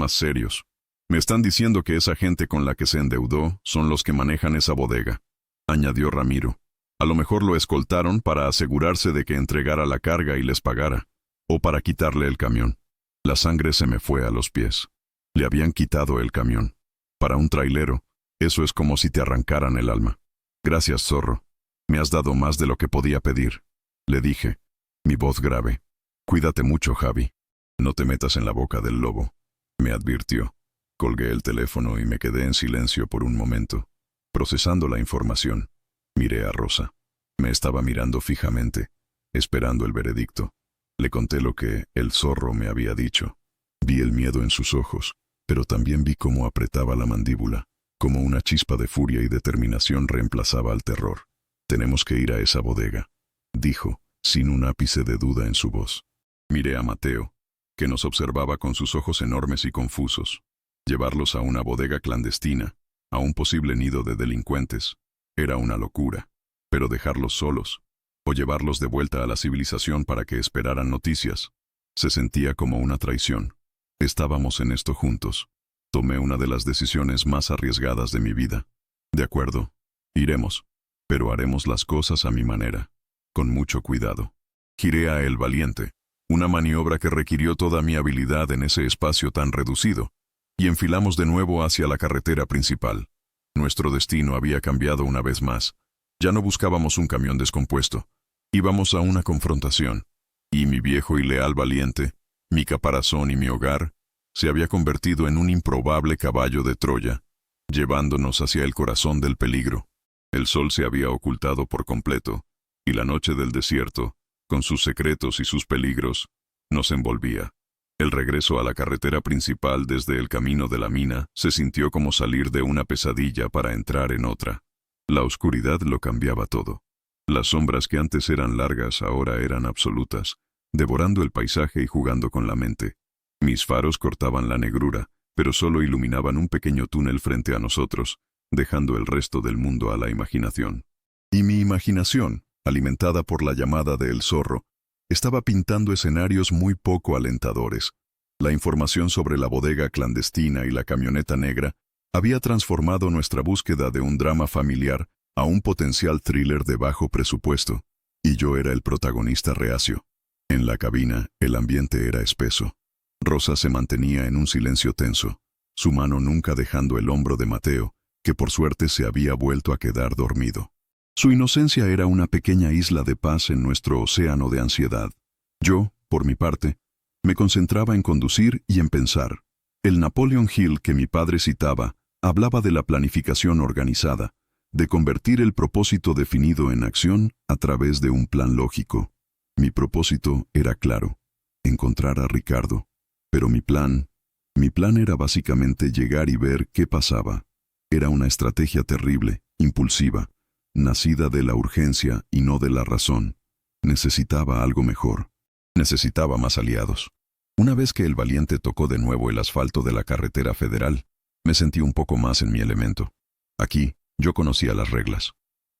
S1: serios. Me están diciendo que esa gente con la que se endeudó son los que manejan esa bodega, añadió Ramiro. A lo mejor lo escoltaron para asegurarse de que entregara la carga y les pagara, o para quitarle el camión. La sangre se me fue a los pies. Le habían quitado el camión. Para un trailero, eso es como si te arrancaran el alma. Gracias, zorro. Me has dado más de lo que podía pedir, le dije, mi voz grave. Cuídate mucho, Javi. No te metas en la boca del lobo, me advirtió. Colgué el teléfono y me quedé en silencio por un momento, procesando la información. Miré a Rosa. Me estaba mirando fijamente, esperando el veredicto. Le conté lo que el zorro me había dicho. Vi el miedo en sus ojos, pero también vi cómo apretaba la mandíbula, como una chispa de furia y determinación reemplazaba al terror. Tenemos que ir a esa bodega, dijo, sin un ápice de duda en su voz. Miré a Mateo, que nos observaba con sus ojos enormes y confusos. Llevarlos a una bodega clandestina, a un posible nido de delincuentes, era una locura. Pero dejarlos solos, o llevarlos de vuelta a la civilización para que esperaran noticias, se sentía como una traición. Estábamos en esto juntos. Tomé una de las decisiones más arriesgadas de mi vida. De acuerdo, iremos, pero haremos las cosas a mi manera, con mucho cuidado. Giré a El Valiente, una maniobra que requirió toda mi habilidad en ese espacio tan reducido, y enfilamos de nuevo hacia la carretera principal. Nuestro destino había cambiado una vez más. Ya no buscábamos un camión descompuesto. Íbamos a una confrontación, y mi viejo y leal valiente, mi caparazón y mi hogar, se había convertido en un improbable caballo de Troya, llevándonos hacia el corazón del peligro. El sol se había ocultado por completo, y la noche del desierto, con sus secretos y sus peligros, nos envolvía. El regreso a la carretera principal desde el camino de la mina se sintió como salir de una pesadilla para entrar en otra. La oscuridad lo cambiaba todo. Las sombras que antes eran largas ahora eran absolutas, devorando el paisaje y jugando con la mente. Mis faros cortaban la negrura, pero solo iluminaban un pequeño túnel frente a nosotros, dejando el resto del mundo a la imaginación. Y mi imaginación, alimentada por la llamada de El Zorro, estaba pintando escenarios muy poco alentadores. La información sobre la bodega clandestina y la camioneta negra había transformado nuestra búsqueda de un drama familiar a un potencial thriller de bajo presupuesto, y yo era el protagonista reacio. En la cabina, el ambiente era espeso. Rosa se mantenía en un silencio tenso, su mano nunca dejando el hombro de Mateo, que por suerte se había vuelto a quedar dormido. Su inocencia era una pequeña isla de paz en nuestro océano de ansiedad. Yo, por mi parte, me concentraba en conducir y en pensar. El Napoleon Hill que mi padre citaba hablaba de la planificación organizada, de convertir el propósito definido en acción a través de un plan lógico. Mi propósito era claro, encontrar a Ricardo. Pero mi plan era básicamente llegar y ver qué pasaba. Era una estrategia terrible, impulsiva, nacida de la urgencia y no de la razón. Necesitaba algo mejor. Necesitaba más aliados. Una vez que el valiente tocó de nuevo el asfalto de la carretera federal, me sentí un poco más en mi elemento. Aquí, yo conocía las reglas.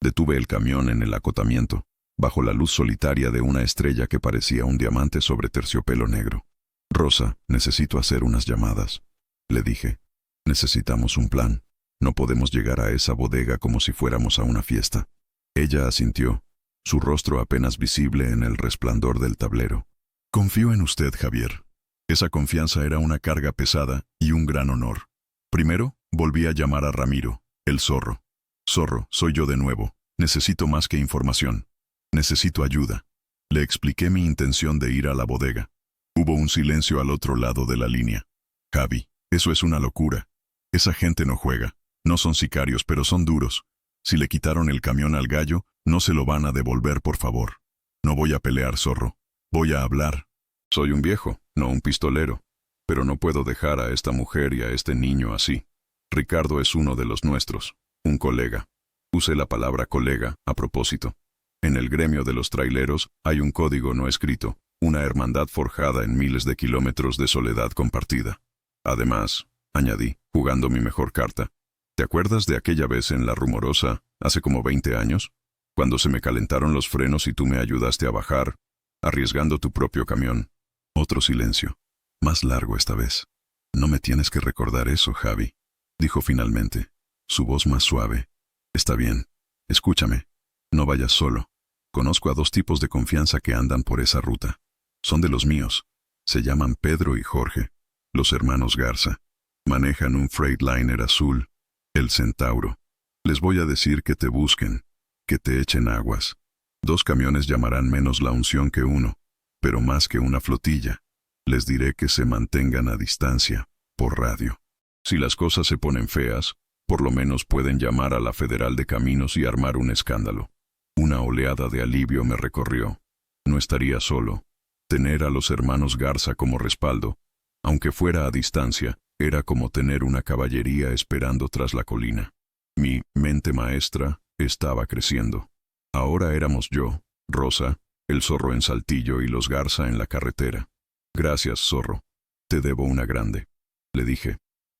S1: Detuve el camión en el acotamiento, bajo la luz solitaria de una estrella que parecía un diamante sobre terciopelo negro. «Rosa, necesito hacer unas llamadas», le dije. «Necesitamos un plan. No podemos llegar a esa bodega como si fuéramos a una fiesta». Ella asintió, su rostro apenas visible en el resplandor del tablero. «Confío en usted, Javier». Esa confianza era una carga pesada y un gran honor. Primero, volví a llamar a Ramiro, el zorro. «Zorro, soy yo de nuevo. Necesito más que información. Necesito ayuda». Le expliqué mi intención de ir a la bodega. Hubo un silencio al otro lado de la línea. «Javi, eso es una locura. Esa gente no juega. No son sicarios, pero son duros. Si le quitaron el camión al gallo, no se lo van a devolver, por favor. No voy a pelear, zorro. Voy a hablar. Soy un viejo, no un pistolero. Pero no puedo dejar a esta mujer y a este niño así. Ricardo es uno de los nuestros, un colega». Usé la palabra colega a propósito. En el gremio de los traileros hay un código no escrito, una hermandad forjada en miles de kilómetros de soledad compartida. Además, añadí, jugando mi mejor carta, ¿te acuerdas de aquella vez en La Rumorosa, hace como 20 años? Cuando se me calentaron los frenos y tú me ayudaste a bajar, arriesgando tu propio camión. Otro silencio, más largo esta vez. «No me tienes que recordar eso, Javi», dijo finalmente, su voz más suave. «Está bien, escúchame, no vayas solo. Conozco a 2 tipos de confianza que andan por esa ruta. Son de los míos. Se llaman Pedro y Jorge, los hermanos Garza. Manejan un Freightliner azul, el Centauro. Les voy a decir que te busquen, que te echen aguas. 2 camiones llamarán menos la unción que uno, pero más que una flotilla. Les diré que se mantengan a distancia, por radio. Si las cosas se ponen feas, por lo menos pueden llamar a la Federal de Caminos y armar un escándalo». Una oleada de alivio me recorrió. No estaría solo. Tener a los hermanos Garza como respaldo, aunque fuera a distancia, era como tener una caballería esperando tras la colina. Mi mente maestra estaba creciendo. Ahora éramos yo, Rosa, el zorro en Saltillo y los Garza en la carretera. «Gracias, zorro. Te debo una grande», le dije.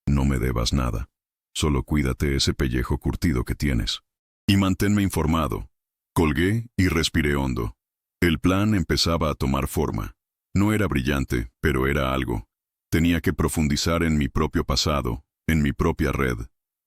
S1: «No me debas nada. Solo cuídate ese pellejo curtido que tienes. Y manténme informado». Colgué y respiré hondo. El plan empezaba a tomar forma. No era brillante, pero era algo. Tenía que profundizar en mi propio pasado, en mi propia red.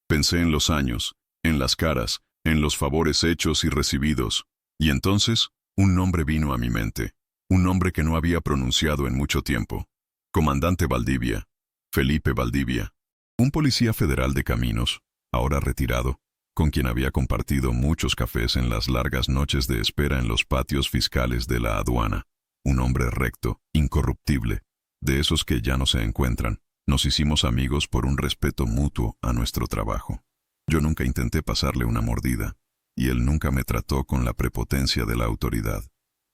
S1: Pensé en los años, en las caras, en los favores hechos y recibidos. Y entonces, un nombre vino a mi mente. Un nombre que no había pronunciado en mucho tiempo. Comandante Valdivia. Felipe Valdivia. Un policía federal de caminos, ahora retirado, con quien había compartido muchos cafés en las largas noches de espera en los patios fiscales de la aduana. Un hombre recto, incorruptible, de esos que ya no se encuentran. Nos hicimos amigos por un respeto mutuo a nuestro trabajo. Yo nunca intenté pasarle una mordida, y él nunca me trató con la prepotencia de la autoridad.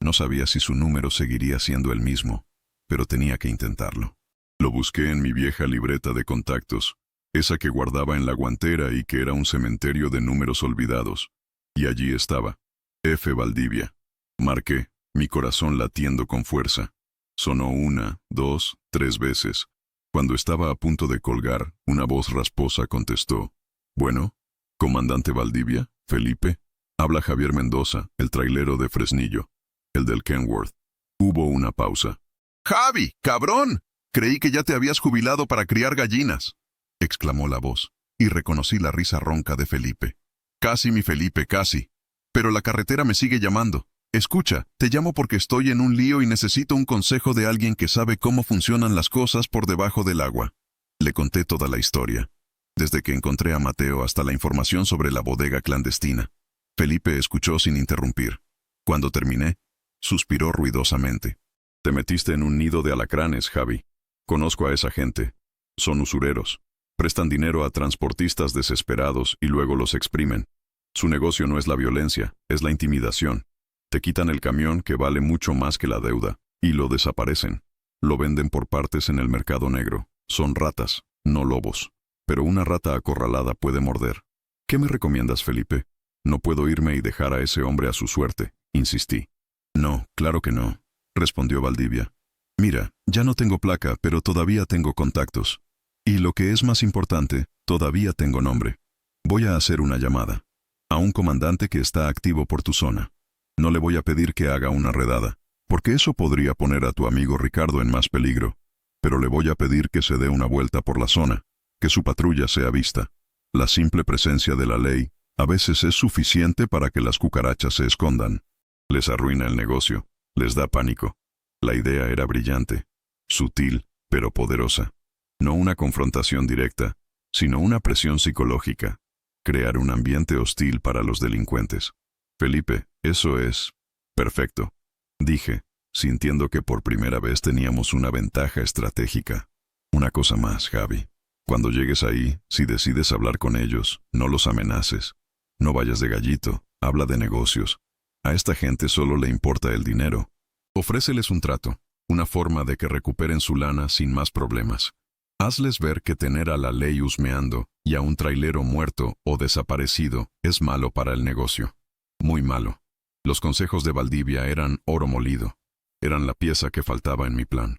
S1: No sabía si su número seguiría siendo el mismo, pero tenía que intentarlo. Lo busqué en mi vieja libreta de contactos, esa que guardaba en la guantera y que era un cementerio de números olvidados. Y allí estaba, F. Valdivia. Marqué, mi corazón latiendo con fuerza. Sonó 1, 2, 3 veces. Cuando estaba a punto de colgar, una voz rasposa contestó. «Bueno, comandante Valdivia, Felipe». Habla Javier Mendoza, el trailero de Fresnillo, el del Kenworth. Hubo una pausa. «¡Javi, cabrón! Creí que ya te habías jubilado para criar gallinas, exclamó la voz, y reconocí la risa ronca de Felipe. Casi, mi Felipe, casi. Pero la carretera me sigue llamando. Escucha, te llamo porque estoy en un lío y necesito un consejo de alguien que sabe cómo funcionan las cosas por debajo del agua. Le conté toda la historia, desde que encontré a Mateo hasta la información sobre la bodega clandestina. Felipe escuchó sin interrumpir. Cuando terminé, suspiró ruidosamente. Te metiste en un nido de alacranes, Javi. Conozco a esa gente. Son usureros. Prestan dinero a transportistas desesperados y luego los exprimen. Su negocio no es la violencia, es la intimidación. Te quitan el camión, que vale mucho más que la deuda, y lo desaparecen. Lo venden por partes en el mercado negro. Son ratas, no lobos. Pero una rata acorralada puede morder. ¿Qué me recomiendas, Felipe? No puedo irme y dejar a ese hombre a su suerte, insistí. No, claro que no, respondió Valdivia. Mira, ya no tengo placa, pero todavía tengo contactos. Y lo que es más importante, todavía tengo nombre. Voy a hacer una llamada a un comandante que está activo por tu zona. No le voy a pedir que haga una redada, porque eso podría poner a tu amigo Ricardo en más peligro. Pero le voy a pedir que se dé una vuelta por la zona, que su patrulla sea vista. La simple presencia de la ley a veces es suficiente para que las cucarachas se escondan. Les arruina el negocio, les da pánico. La idea era brillante, sutil, pero poderosa. No una confrontación directa, sino una presión psicológica. Crear un ambiente hostil para los delincuentes. Felipe, eso es perfecto, dije, sintiendo que por primera vez teníamos una ventaja estratégica. Una cosa más, Javi. Cuando llegues ahí, si decides hablar con ellos, no los amenaces. No vayas de gallito, habla de negocios. A esta gente solo le importa el dinero. Ofréceles un trato, una forma de que recuperen su lana sin más problemas. Hazles ver que tener a la ley husmeando y a un trailero muerto o desaparecido es malo para el negocio. Muy malo. Los consejos de Valdivia eran oro molido. Eran la pieza que faltaba en mi plan.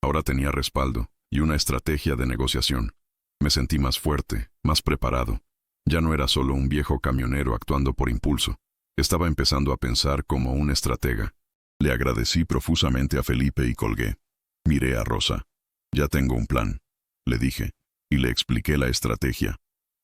S1: Ahora tenía respaldo y una estrategia de negociación. Me sentí más fuerte, más preparado. Ya no era solo un viejo camionero actuando por impulso. Estaba empezando a pensar como un estratega. Le agradecí profusamente a Felipe y colgué. Miré a Rosa. Ya tengo un plan, le dije, y le expliqué la estrategia.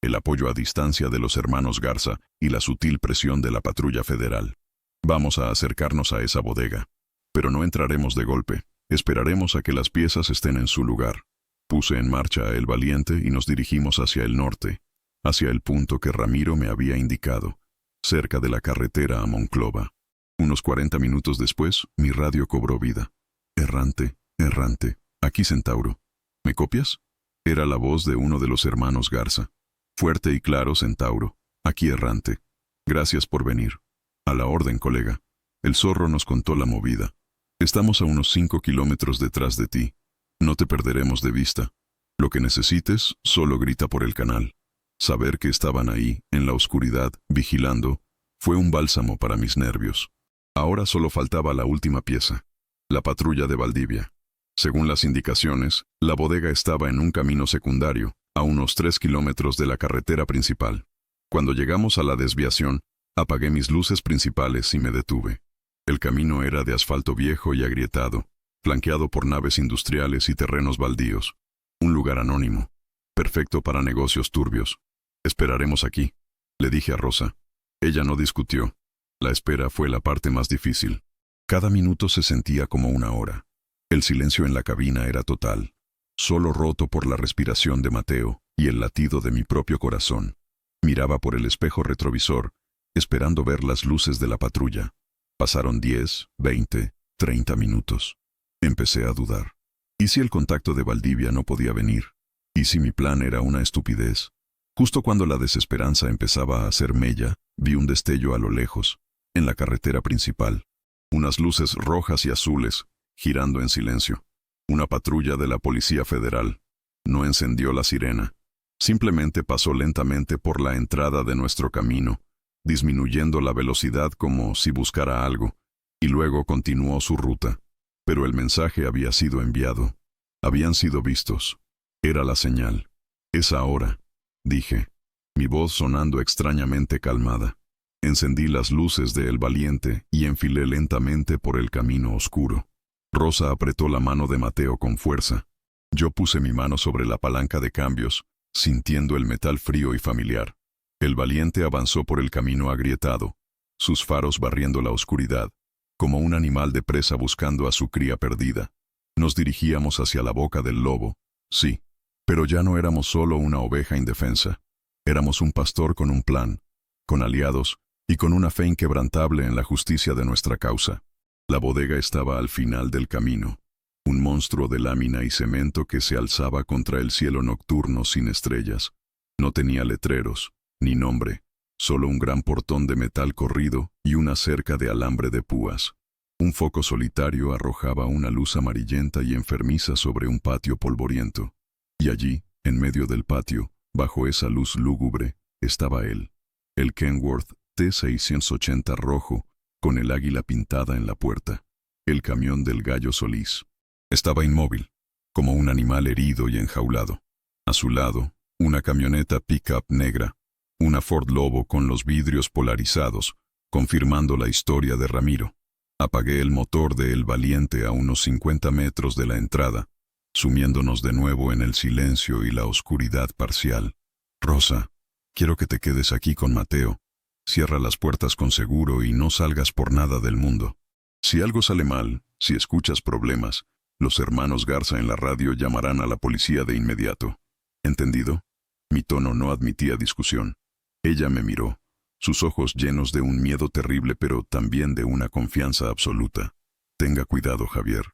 S1: El apoyo a distancia de los hermanos Garza y la sutil presión de la patrulla federal. Vamos a acercarnos a esa bodega. Pero no entraremos de golpe. Esperaremos a que las piezas estén en su lugar. Puse en marcha a El Valiente y nos dirigimos hacia el norte, hacia el punto que Ramiro me había indicado, cerca de la carretera a Monclova. Unos 40 minutos después, mi radio cobró vida. Errante, errante. Aquí Centauro. ¿Me copias? Era la voz de uno de los hermanos Garza. Fuerte y claro, Centauro. Aquí errante. Gracias por venir. A la orden, colega. El zorro nos contó la movida. Estamos a unos 5 kilómetros detrás de ti. No te perderemos de vista. Lo que necesites, solo grita por el canal. Saber que estaban ahí, en la oscuridad, vigilando, fue un bálsamo para mis nervios. Ahora solo faltaba la última pieza. La patrulla de Valdivia. Según las indicaciones, la bodega estaba en un camino secundario, a unos 3 kilómetros de la carretera principal. Cuando llegamos a la desviación, apagué mis luces principales y me detuve. El camino era de asfalto viejo y agrietado, flanqueado por naves industriales y terrenos baldíos. Un lugar anónimo, perfecto para negocios turbios. Esperaremos aquí, le dije a Rosa. Ella no discutió. La espera fue la parte más difícil. Cada minuto se sentía como una hora. El silencio en la cabina era total, solo roto por la respiración de Mateo y el latido de mi propio corazón. Miraba por el espejo retrovisor, esperando ver las luces de la patrulla. Pasaron 10, 20, 30 minutos. Empecé a dudar. ¿Y si el contacto de Valdivia no podía venir? ¿Y si mi plan era una estupidez? Justo cuando la desesperanza empezaba a hacer mella, vi un destello a lo lejos, en la carretera principal. Unas luces rojas y azules, girando en silencio. Una patrulla de la Policía Federal. No encendió la sirena. Simplemente pasó lentamente por la entrada de nuestro camino, disminuyendo la velocidad como si buscara algo, y luego continuó su ruta. Pero el mensaje había sido enviado. Habían sido vistos. Era la señal. Es ahora, dije, mi voz sonando extrañamente calmada. Encendí las luces de El Valiente y enfilé lentamente por el camino oscuro. Rosa apretó la mano de Mateo con fuerza. Yo puse mi mano sobre la palanca de cambios, sintiendo el metal frío y familiar. El valiente avanzó por el camino agrietado, sus faros barriendo la oscuridad, como un animal de presa buscando a su cría perdida. Nos dirigíamos hacia la boca del lobo, sí, pero ya no éramos solo una oveja indefensa. Éramos un pastor con un plan, con aliados y con una fe inquebrantable en la justicia de nuestra causa. La bodega estaba al final del camino, un monstruo de lámina y cemento que se alzaba contra el cielo nocturno sin estrellas. No tenía letreros, ni nombre, solo un gran portón de metal corrido y una cerca de alambre de púas. Un foco solitario arrojaba una luz amarillenta y enfermiza sobre un patio polvoriento. Y allí, en medio del patio, bajo esa luz lúgubre, estaba él, el Kenworth T680 rojo, con el águila pintada en la puerta, el camión del Gallo Solís. Estaba inmóvil, como un animal herido y enjaulado. A su lado, una camioneta pick-up negra, una Ford Lobo con los vidrios polarizados, confirmando la historia de Ramiro. Apagué el motor de El Valiente a unos 50 metros de la entrada, sumiéndonos de nuevo en el silencio y la oscuridad parcial. Rosa, quiero que te quedes aquí con Mateo. Cierra las puertas con seguro y no salgas por nada del mundo. Si algo sale mal, si escuchas problemas, los hermanos Garza en la radio llamarán a la policía de inmediato. ¿Entendido? Mi tono no admitía discusión. Ella me miró, sus ojos llenos de un miedo terrible pero también de una confianza absoluta. Tenga cuidado, Javier.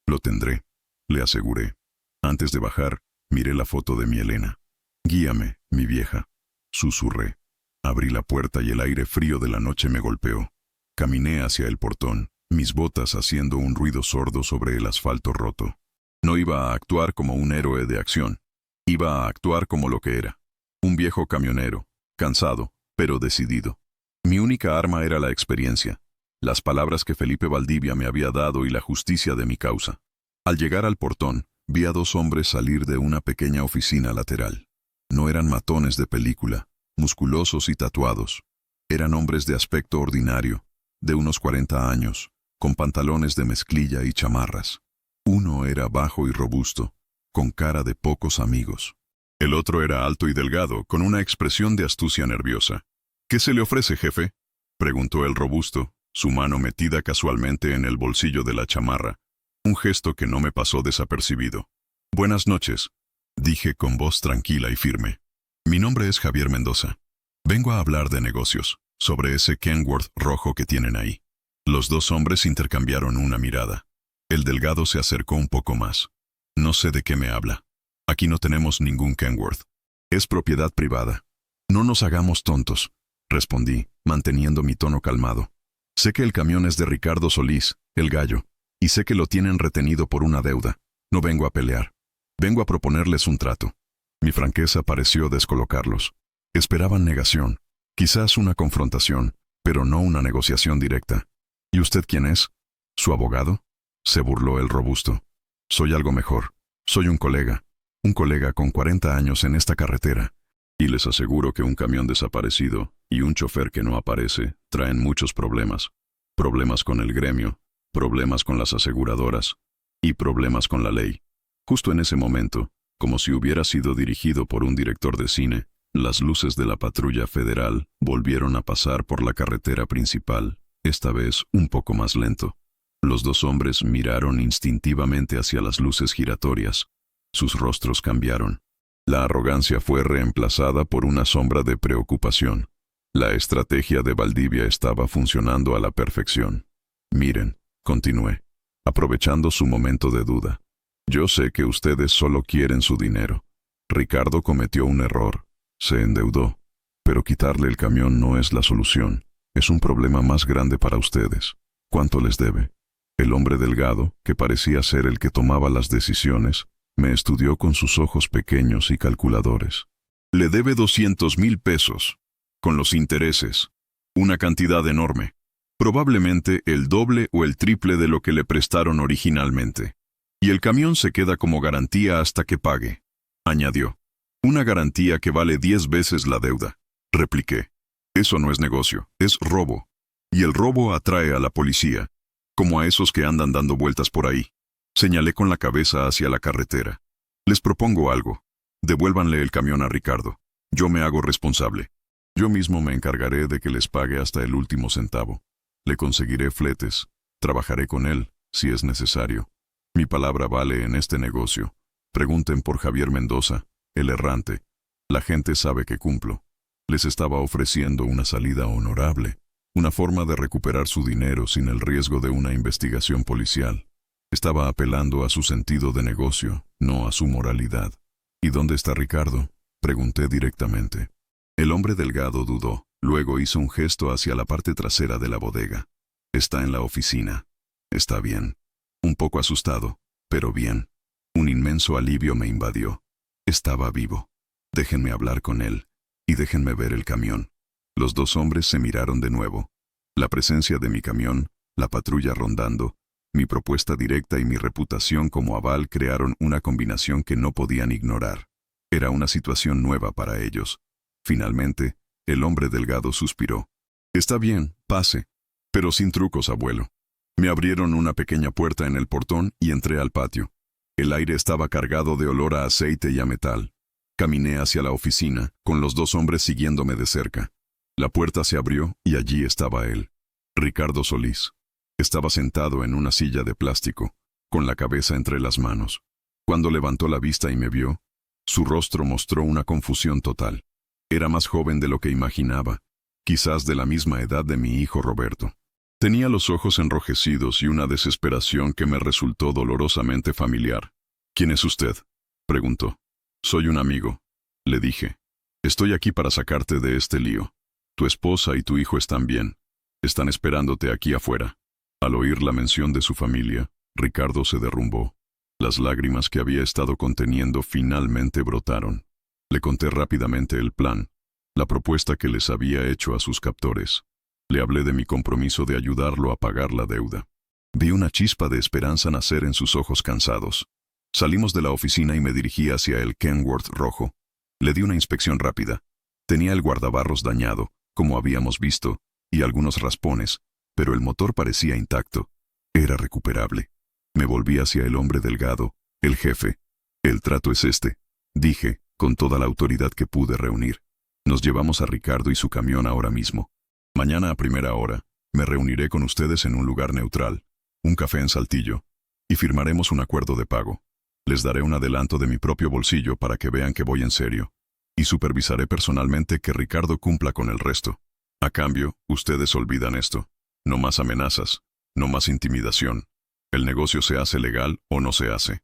S1: Lo tendré, le aseguré. Antes de bajar, miré la foto de mi Elena. Guíame, mi vieja, susurré. Abrí la puerta y el aire frío de la noche me golpeó. Caminé hacia el portón, mis botas haciendo un ruido sordo sobre el asfalto roto. No iba a actuar como un héroe de acción. Iba a actuar como lo que era. Un viejo camionero, cansado, pero decidido. Mi única arma era la experiencia, las palabras que Felipe Valdivia me había dado y la justicia de mi causa. Al llegar al portón, vi a dos hombres salir de una pequeña oficina lateral. No eran matones de película, musculosos y tatuados. Eran hombres de aspecto ordinario, de unos 40 años, con pantalones de mezclilla y chamarras. Uno era bajo y robusto, con cara de pocos amigos. El otro era alto y delgado, con una expresión de astucia nerviosa. «¿Qué se le ofrece, jefe?», preguntó el robusto, su mano metida casualmente en el bolsillo de la chamarra, un gesto que no me pasó desapercibido. «Buenas noches», dije con voz tranquila y firme. «Mi nombre es Javier Mendoza. Vengo a hablar de negocios, sobre ese Kenworth rojo que tienen ahí». Los dos hombres intercambiaron una mirada. El delgado se acercó un poco más. «No sé de qué me habla. Aquí no tenemos ningún Kenworth. Es propiedad privada». «No nos hagamos tontos», respondí, manteniendo mi tono calmado. «Sé que el camión es de Ricardo Solís, el Gallo, y sé que lo tienen retenido por una deuda. No vengo a pelear. Vengo a proponerles un trato». Mi franqueza pareció descolocarlos. Esperaban negación, quizás una confrontación, pero no una negociación directa. «¿Y usted quién es? ¿Su abogado?», se burló el robusto. «Soy algo mejor. Soy un colega con 40 años en esta carretera. Y les aseguro que un camión desaparecido y un chofer que no aparece traen muchos problemas. Problemas con el gremio, problemas con las aseguradoras y problemas con la ley». Justo en ese momento, como si hubiera sido dirigido por un director de cine, las luces de la patrulla federal volvieron a pasar por la carretera principal, esta vez un poco más lento. Los dos hombres miraron instintivamente hacia las luces giratorias. Sus rostros cambiaron. La arrogancia fue reemplazada por una sombra de preocupación. La estrategia de Valdivia estaba funcionando a la perfección. «Miren», continué, aprovechando su momento de duda. «Yo sé que ustedes solo quieren su dinero. Ricardo cometió un error. Se endeudó. Pero quitarle el camión no es la solución. Es un problema más grande para ustedes. ¿Cuánto les debe?». El hombre delgado, que parecía ser el que tomaba las decisiones, me estudió con sus ojos pequeños y calculadores. «Le debe 200,000 pesos, con los intereses. Una cantidad enorme. Probablemente el doble o el triple de lo que le prestaron originalmente. Y el camión se queda como garantía hasta que pague», añadió. «Una garantía que vale 10 veces la deuda», repliqué. «Eso no es negocio, es robo. Y el robo atrae a la policía, como a esos que andan dando vueltas por ahí». Señalé con la cabeza hacia la carretera. Les propongo algo. Devuélvanle el camión a Ricardo. Yo me hago responsable. Yo mismo me encargaré de que les pague hasta el último centavo. Le conseguiré fletes. Trabajaré con él, si es necesario. Mi palabra vale en este negocio. Pregunten por Javier Mendoza, el errante. La gente sabe que cumplo. Les estaba ofreciendo una salida honorable, una forma de recuperar su dinero sin el riesgo de una investigación policial. Estaba apelando a su sentido de negocio, no a su moralidad. ¿Y dónde está Ricardo?, pregunté directamente. El hombre delgado dudó, luego hizo un gesto hacia la parte trasera de la bodega. Está en la oficina. Está bien. Un poco asustado, pero bien. Un inmenso alivio me invadió. Estaba vivo. Déjenme hablar con él, y déjenme ver el camión. Los dos hombres se miraron de nuevo. La presencia de mi camión, la patrulla rondando, mi propuesta directa y mi reputación como aval crearon una combinación que no podían ignorar. Era una situación nueva para ellos. Finalmente, el hombre delgado suspiró. Está bien, pase. Pero sin trucos, abuelo. Me abrieron una pequeña puerta en el portón y entré al patio. El aire estaba cargado de olor a aceite y a metal. Caminé hacia la oficina, con los dos hombres siguiéndome de cerca. La puerta se abrió y allí estaba él. Ricardo Solís. Estaba sentado en una silla de plástico, con la cabeza entre las manos. Cuando levantó la vista y me vio, su rostro mostró una confusión total. Era más joven de lo que imaginaba, quizás de la misma edad de mi hijo Roberto. Tenía los ojos enrojecidos y una desesperación que me resultó dolorosamente familiar. ¿Quién es usted?, preguntó. Soy un amigo, le dije. Estoy aquí para sacarte de este lío. Tu esposa y tu hijo están bien. Están esperándote aquí afuera. Al oír la mención de su familia, Ricardo se derrumbó. Las lágrimas que había estado conteniendo finalmente brotaron. Le conté rápidamente el plan, la propuesta que les había hecho a sus captores. Le hablé de mi compromiso de ayudarlo a pagar la deuda. Vi una chispa de esperanza nacer en sus ojos cansados. Salimos de la oficina y me dirigí hacia el Kenworth rojo. Le di una inspección rápida. Tenía el guardabarros dañado, como habíamos visto, y algunos raspones, pero el motor parecía intacto. Era recuperable. Me volví hacia el hombre delgado, el jefe. El trato es este, dije, con toda la autoridad que pude reunir. Nos llevamos a Ricardo y su camión ahora mismo. Mañana a primera hora, me reuniré con ustedes en un lugar neutral, un café en Saltillo, y firmaremos un acuerdo de pago. Les daré un adelanto de mi propio bolsillo para que vean que voy en serio, y supervisaré personalmente que Ricardo cumpla con el resto. A cambio, ustedes olvidan esto. No más amenazas, no más intimidación. El negocio se hace legal o no se hace.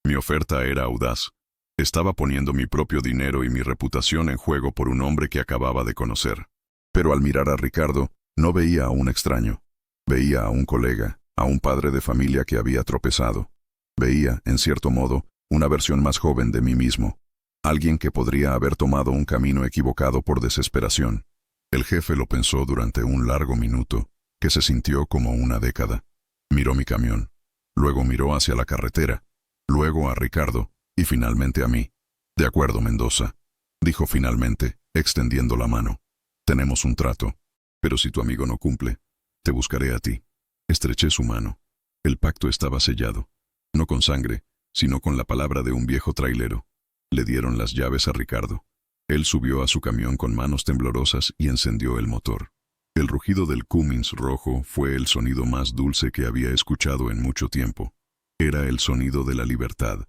S1: Mi oferta era audaz. Estaba poniendo mi propio dinero y mi reputación en juego por un hombre que acababa de conocer. Pero al mirar a Ricardo, no veía a un extraño. Veía a un colega, a un padre de familia que había tropezado. Veía, en cierto modo, una versión más joven de mí mismo. Alguien que podría haber tomado un camino equivocado por desesperación. El jefe lo pensó durante un largo minuto, que se sintió como una década. Miró mi camión. Luego miró hacia la carretera. Luego a Ricardo, y finalmente a mí. De acuerdo, Mendoza, dijo finalmente, extendiendo la mano. Tenemos un trato, pero si tu amigo no cumple, te buscaré a ti. Estreché su mano. El pacto estaba sellado, no con sangre, sino con la palabra de un viejo trailero. Le dieron las llaves a Ricardo. Él subió a su camión con manos temblorosas y encendió el motor. El rugido del Cummins rojo fue el sonido más dulce que había escuchado en mucho tiempo. Era el sonido de la libertad.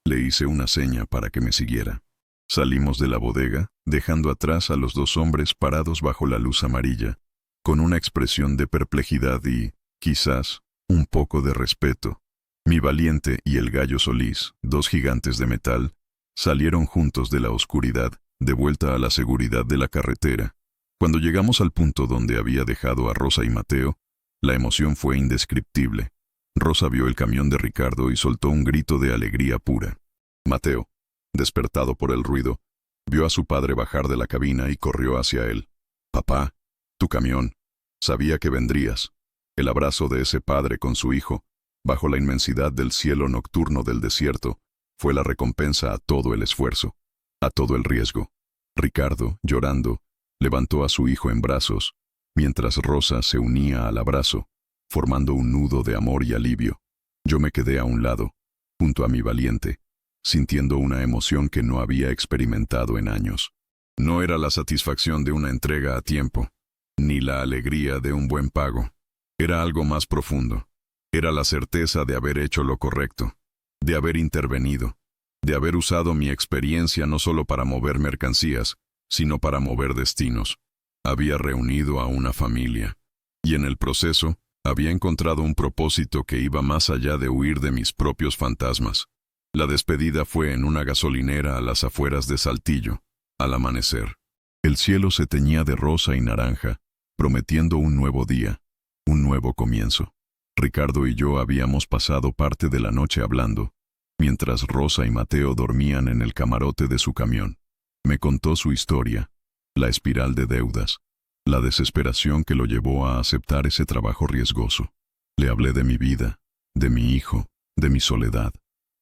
S1: Le hice una seña para que me siguiera. Salimos de la bodega, dejando atrás a los dos hombres parados bajo la luz amarilla, con una expresión de perplejidad y, quizás, un poco de respeto. Mi valiente y el gallo Solís, dos gigantes de metal, salieron juntos de la oscuridad, de vuelta a la seguridad de la carretera. Cuando llegamos al punto donde había dejado a Rosa y Mateo, la emoción fue indescriptible. Rosa vio el camión de Ricardo y soltó un grito de alegría pura. Mateo, despertado por el ruido, vio a su padre bajar de la cabina y corrió hacia él. Papá, tu camión. Sabía que vendrías. El abrazo de ese padre con su hijo, bajo la inmensidad del cielo nocturno del desierto, fue la recompensa a todo el esfuerzo, a todo el riesgo. Ricardo, llorando, levantó a su hijo en brazos, mientras Rosa se unía al abrazo, formando un nudo de amor y alivio. Yo me quedé a un lado, junto a mi valiente, sintiendo una emoción que no había experimentado en años. No era la satisfacción de una entrega a tiempo, ni la alegría de un buen pago. Era algo más profundo. Era la certeza de haber hecho lo correcto, de haber intervenido, de haber usado mi experiencia no solo para mover mercancías, sino para mover destinos. Había reunido a una familia, y en el proceso, había encontrado un propósito que iba más allá de huir de mis propios fantasmas. La despedida fue en una gasolinera a las afueras de Saltillo, al amanecer. El cielo se teñía de rosa y naranja, prometiendo un nuevo día, un nuevo comienzo. Ricardo y yo habíamos pasado parte de la noche hablando, mientras Rosa y Mateo dormían en el camarote de su camión. Me contó su historia, la espiral de deudas, la desesperación que lo llevó a aceptar ese trabajo riesgoso. Le hablé de mi vida, de mi hijo, de mi soledad.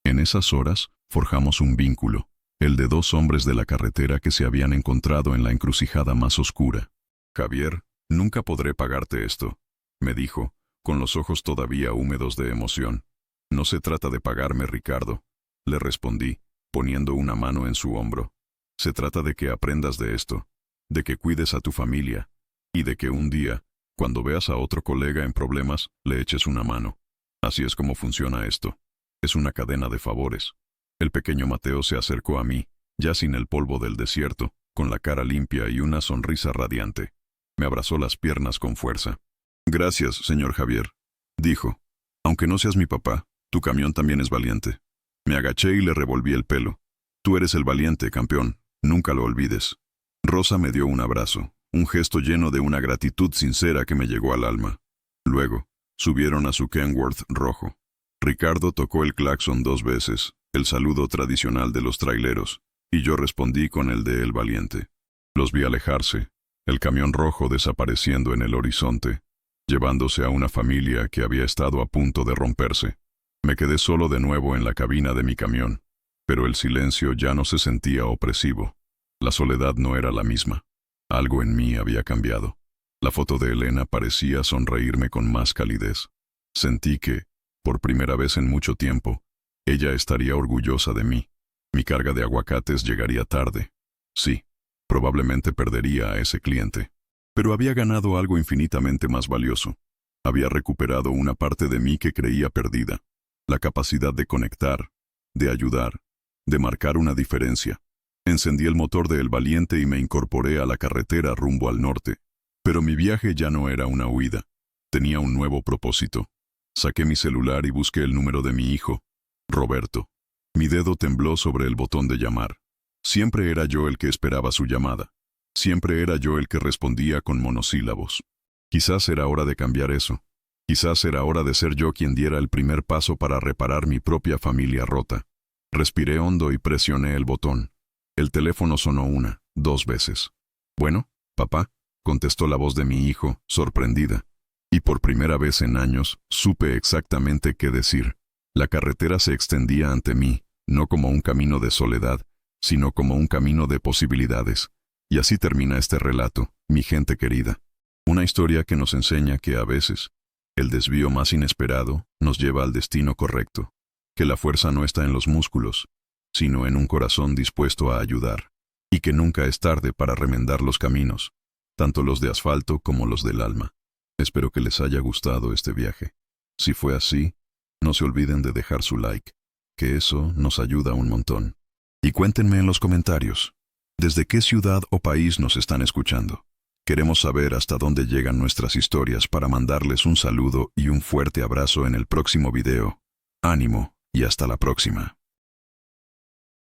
S1: En esas horas, forjamos un vínculo, el de dos hombres de la carretera que se habían encontrado en la encrucijada más oscura. «Javier, nunca podré pagarte esto», me dijo, con los ojos todavía húmedos de emoción. «No se trata de pagarme, Ricardo», le respondí, poniendo una mano en su hombro. «Se trata de que aprendas de esto, de que cuides a tu familia, y de que un día, cuando veas a otro colega en problemas, le eches una mano. Así es como funciona esto. Es una cadena de favores». El pequeño Mateo se acercó a mí, ya sin el polvo del desierto, con la cara limpia y una sonrisa radiante. Me abrazó las piernas con fuerza. «Gracias, señor Javier», dijo. «Aunque no seas mi papá, tu camión también es valiente». Me agaché y le revolví el pelo. «Tú eres el valiente, campeón. Nunca lo olvides». Rosa me dio un abrazo, un gesto lleno de una gratitud sincera que me llegó al alma. Luego, subieron a su Kenworth rojo. Ricardo tocó el claxon 2 veces, el saludo tradicional de los traileros, y yo respondí con el de El Valiente. Los vi alejarse, el camión rojo desapareciendo en el horizonte, llevándose a una familia que había estado a punto de romperse. Me quedé solo de nuevo en la cabina de mi camión, pero el silencio ya no se sentía opresivo. La soledad no era la misma. Algo en mí había cambiado. La foto de Elena parecía sonreírme con más calidez. Sentí que, por primera vez en mucho tiempo, ella estaría orgullosa de mí. Mi carga de aguacates llegaría tarde. Sí, probablemente perdería a ese cliente. Pero había ganado algo infinitamente más valioso. Había recuperado una parte de mí que creía perdida. La capacidad de conectar, de ayudar, de marcar una diferencia. Encendí el motor de El Valiente y me incorporé a la carretera rumbo al norte. Pero mi viaje ya no era una huida. Tenía un nuevo propósito. Saqué mi celular y busqué el número de mi hijo, Roberto. Mi dedo tembló sobre el botón de llamar. Siempre era yo el que esperaba su llamada. Siempre era yo el que respondía con monosílabos. Quizás era hora de cambiar eso. Quizás era hora de ser yo quien diera el primer paso para reparar mi propia familia rota. Respiré hondo y presioné el botón. El teléfono sonó 1, 2 veces. «Bueno, papá», contestó la voz de mi hijo, sorprendida. Y por primera vez en años, supe exactamente qué decir. La carretera se extendía ante mí, no como un camino de soledad, sino como un camino de posibilidades. Y así termina este relato, mi gente querida. Una historia que nos enseña que a veces, el desvío más inesperado nos lleva al destino correcto. Que la fuerza no está en los músculos, sino en un corazón dispuesto a ayudar. Y que nunca es tarde para remendar los caminos, tanto los de asfalto como los del alma. Espero que les haya gustado este viaje. Si fue así, no se olviden de dejar su like, que eso nos ayuda un montón. Y cuéntenme en los comentarios, ¿desde qué ciudad o país nos están escuchando? Queremos saber hasta dónde llegan nuestras historias para mandarles un saludo y un fuerte abrazo en el próximo video. Ánimo y hasta la próxima.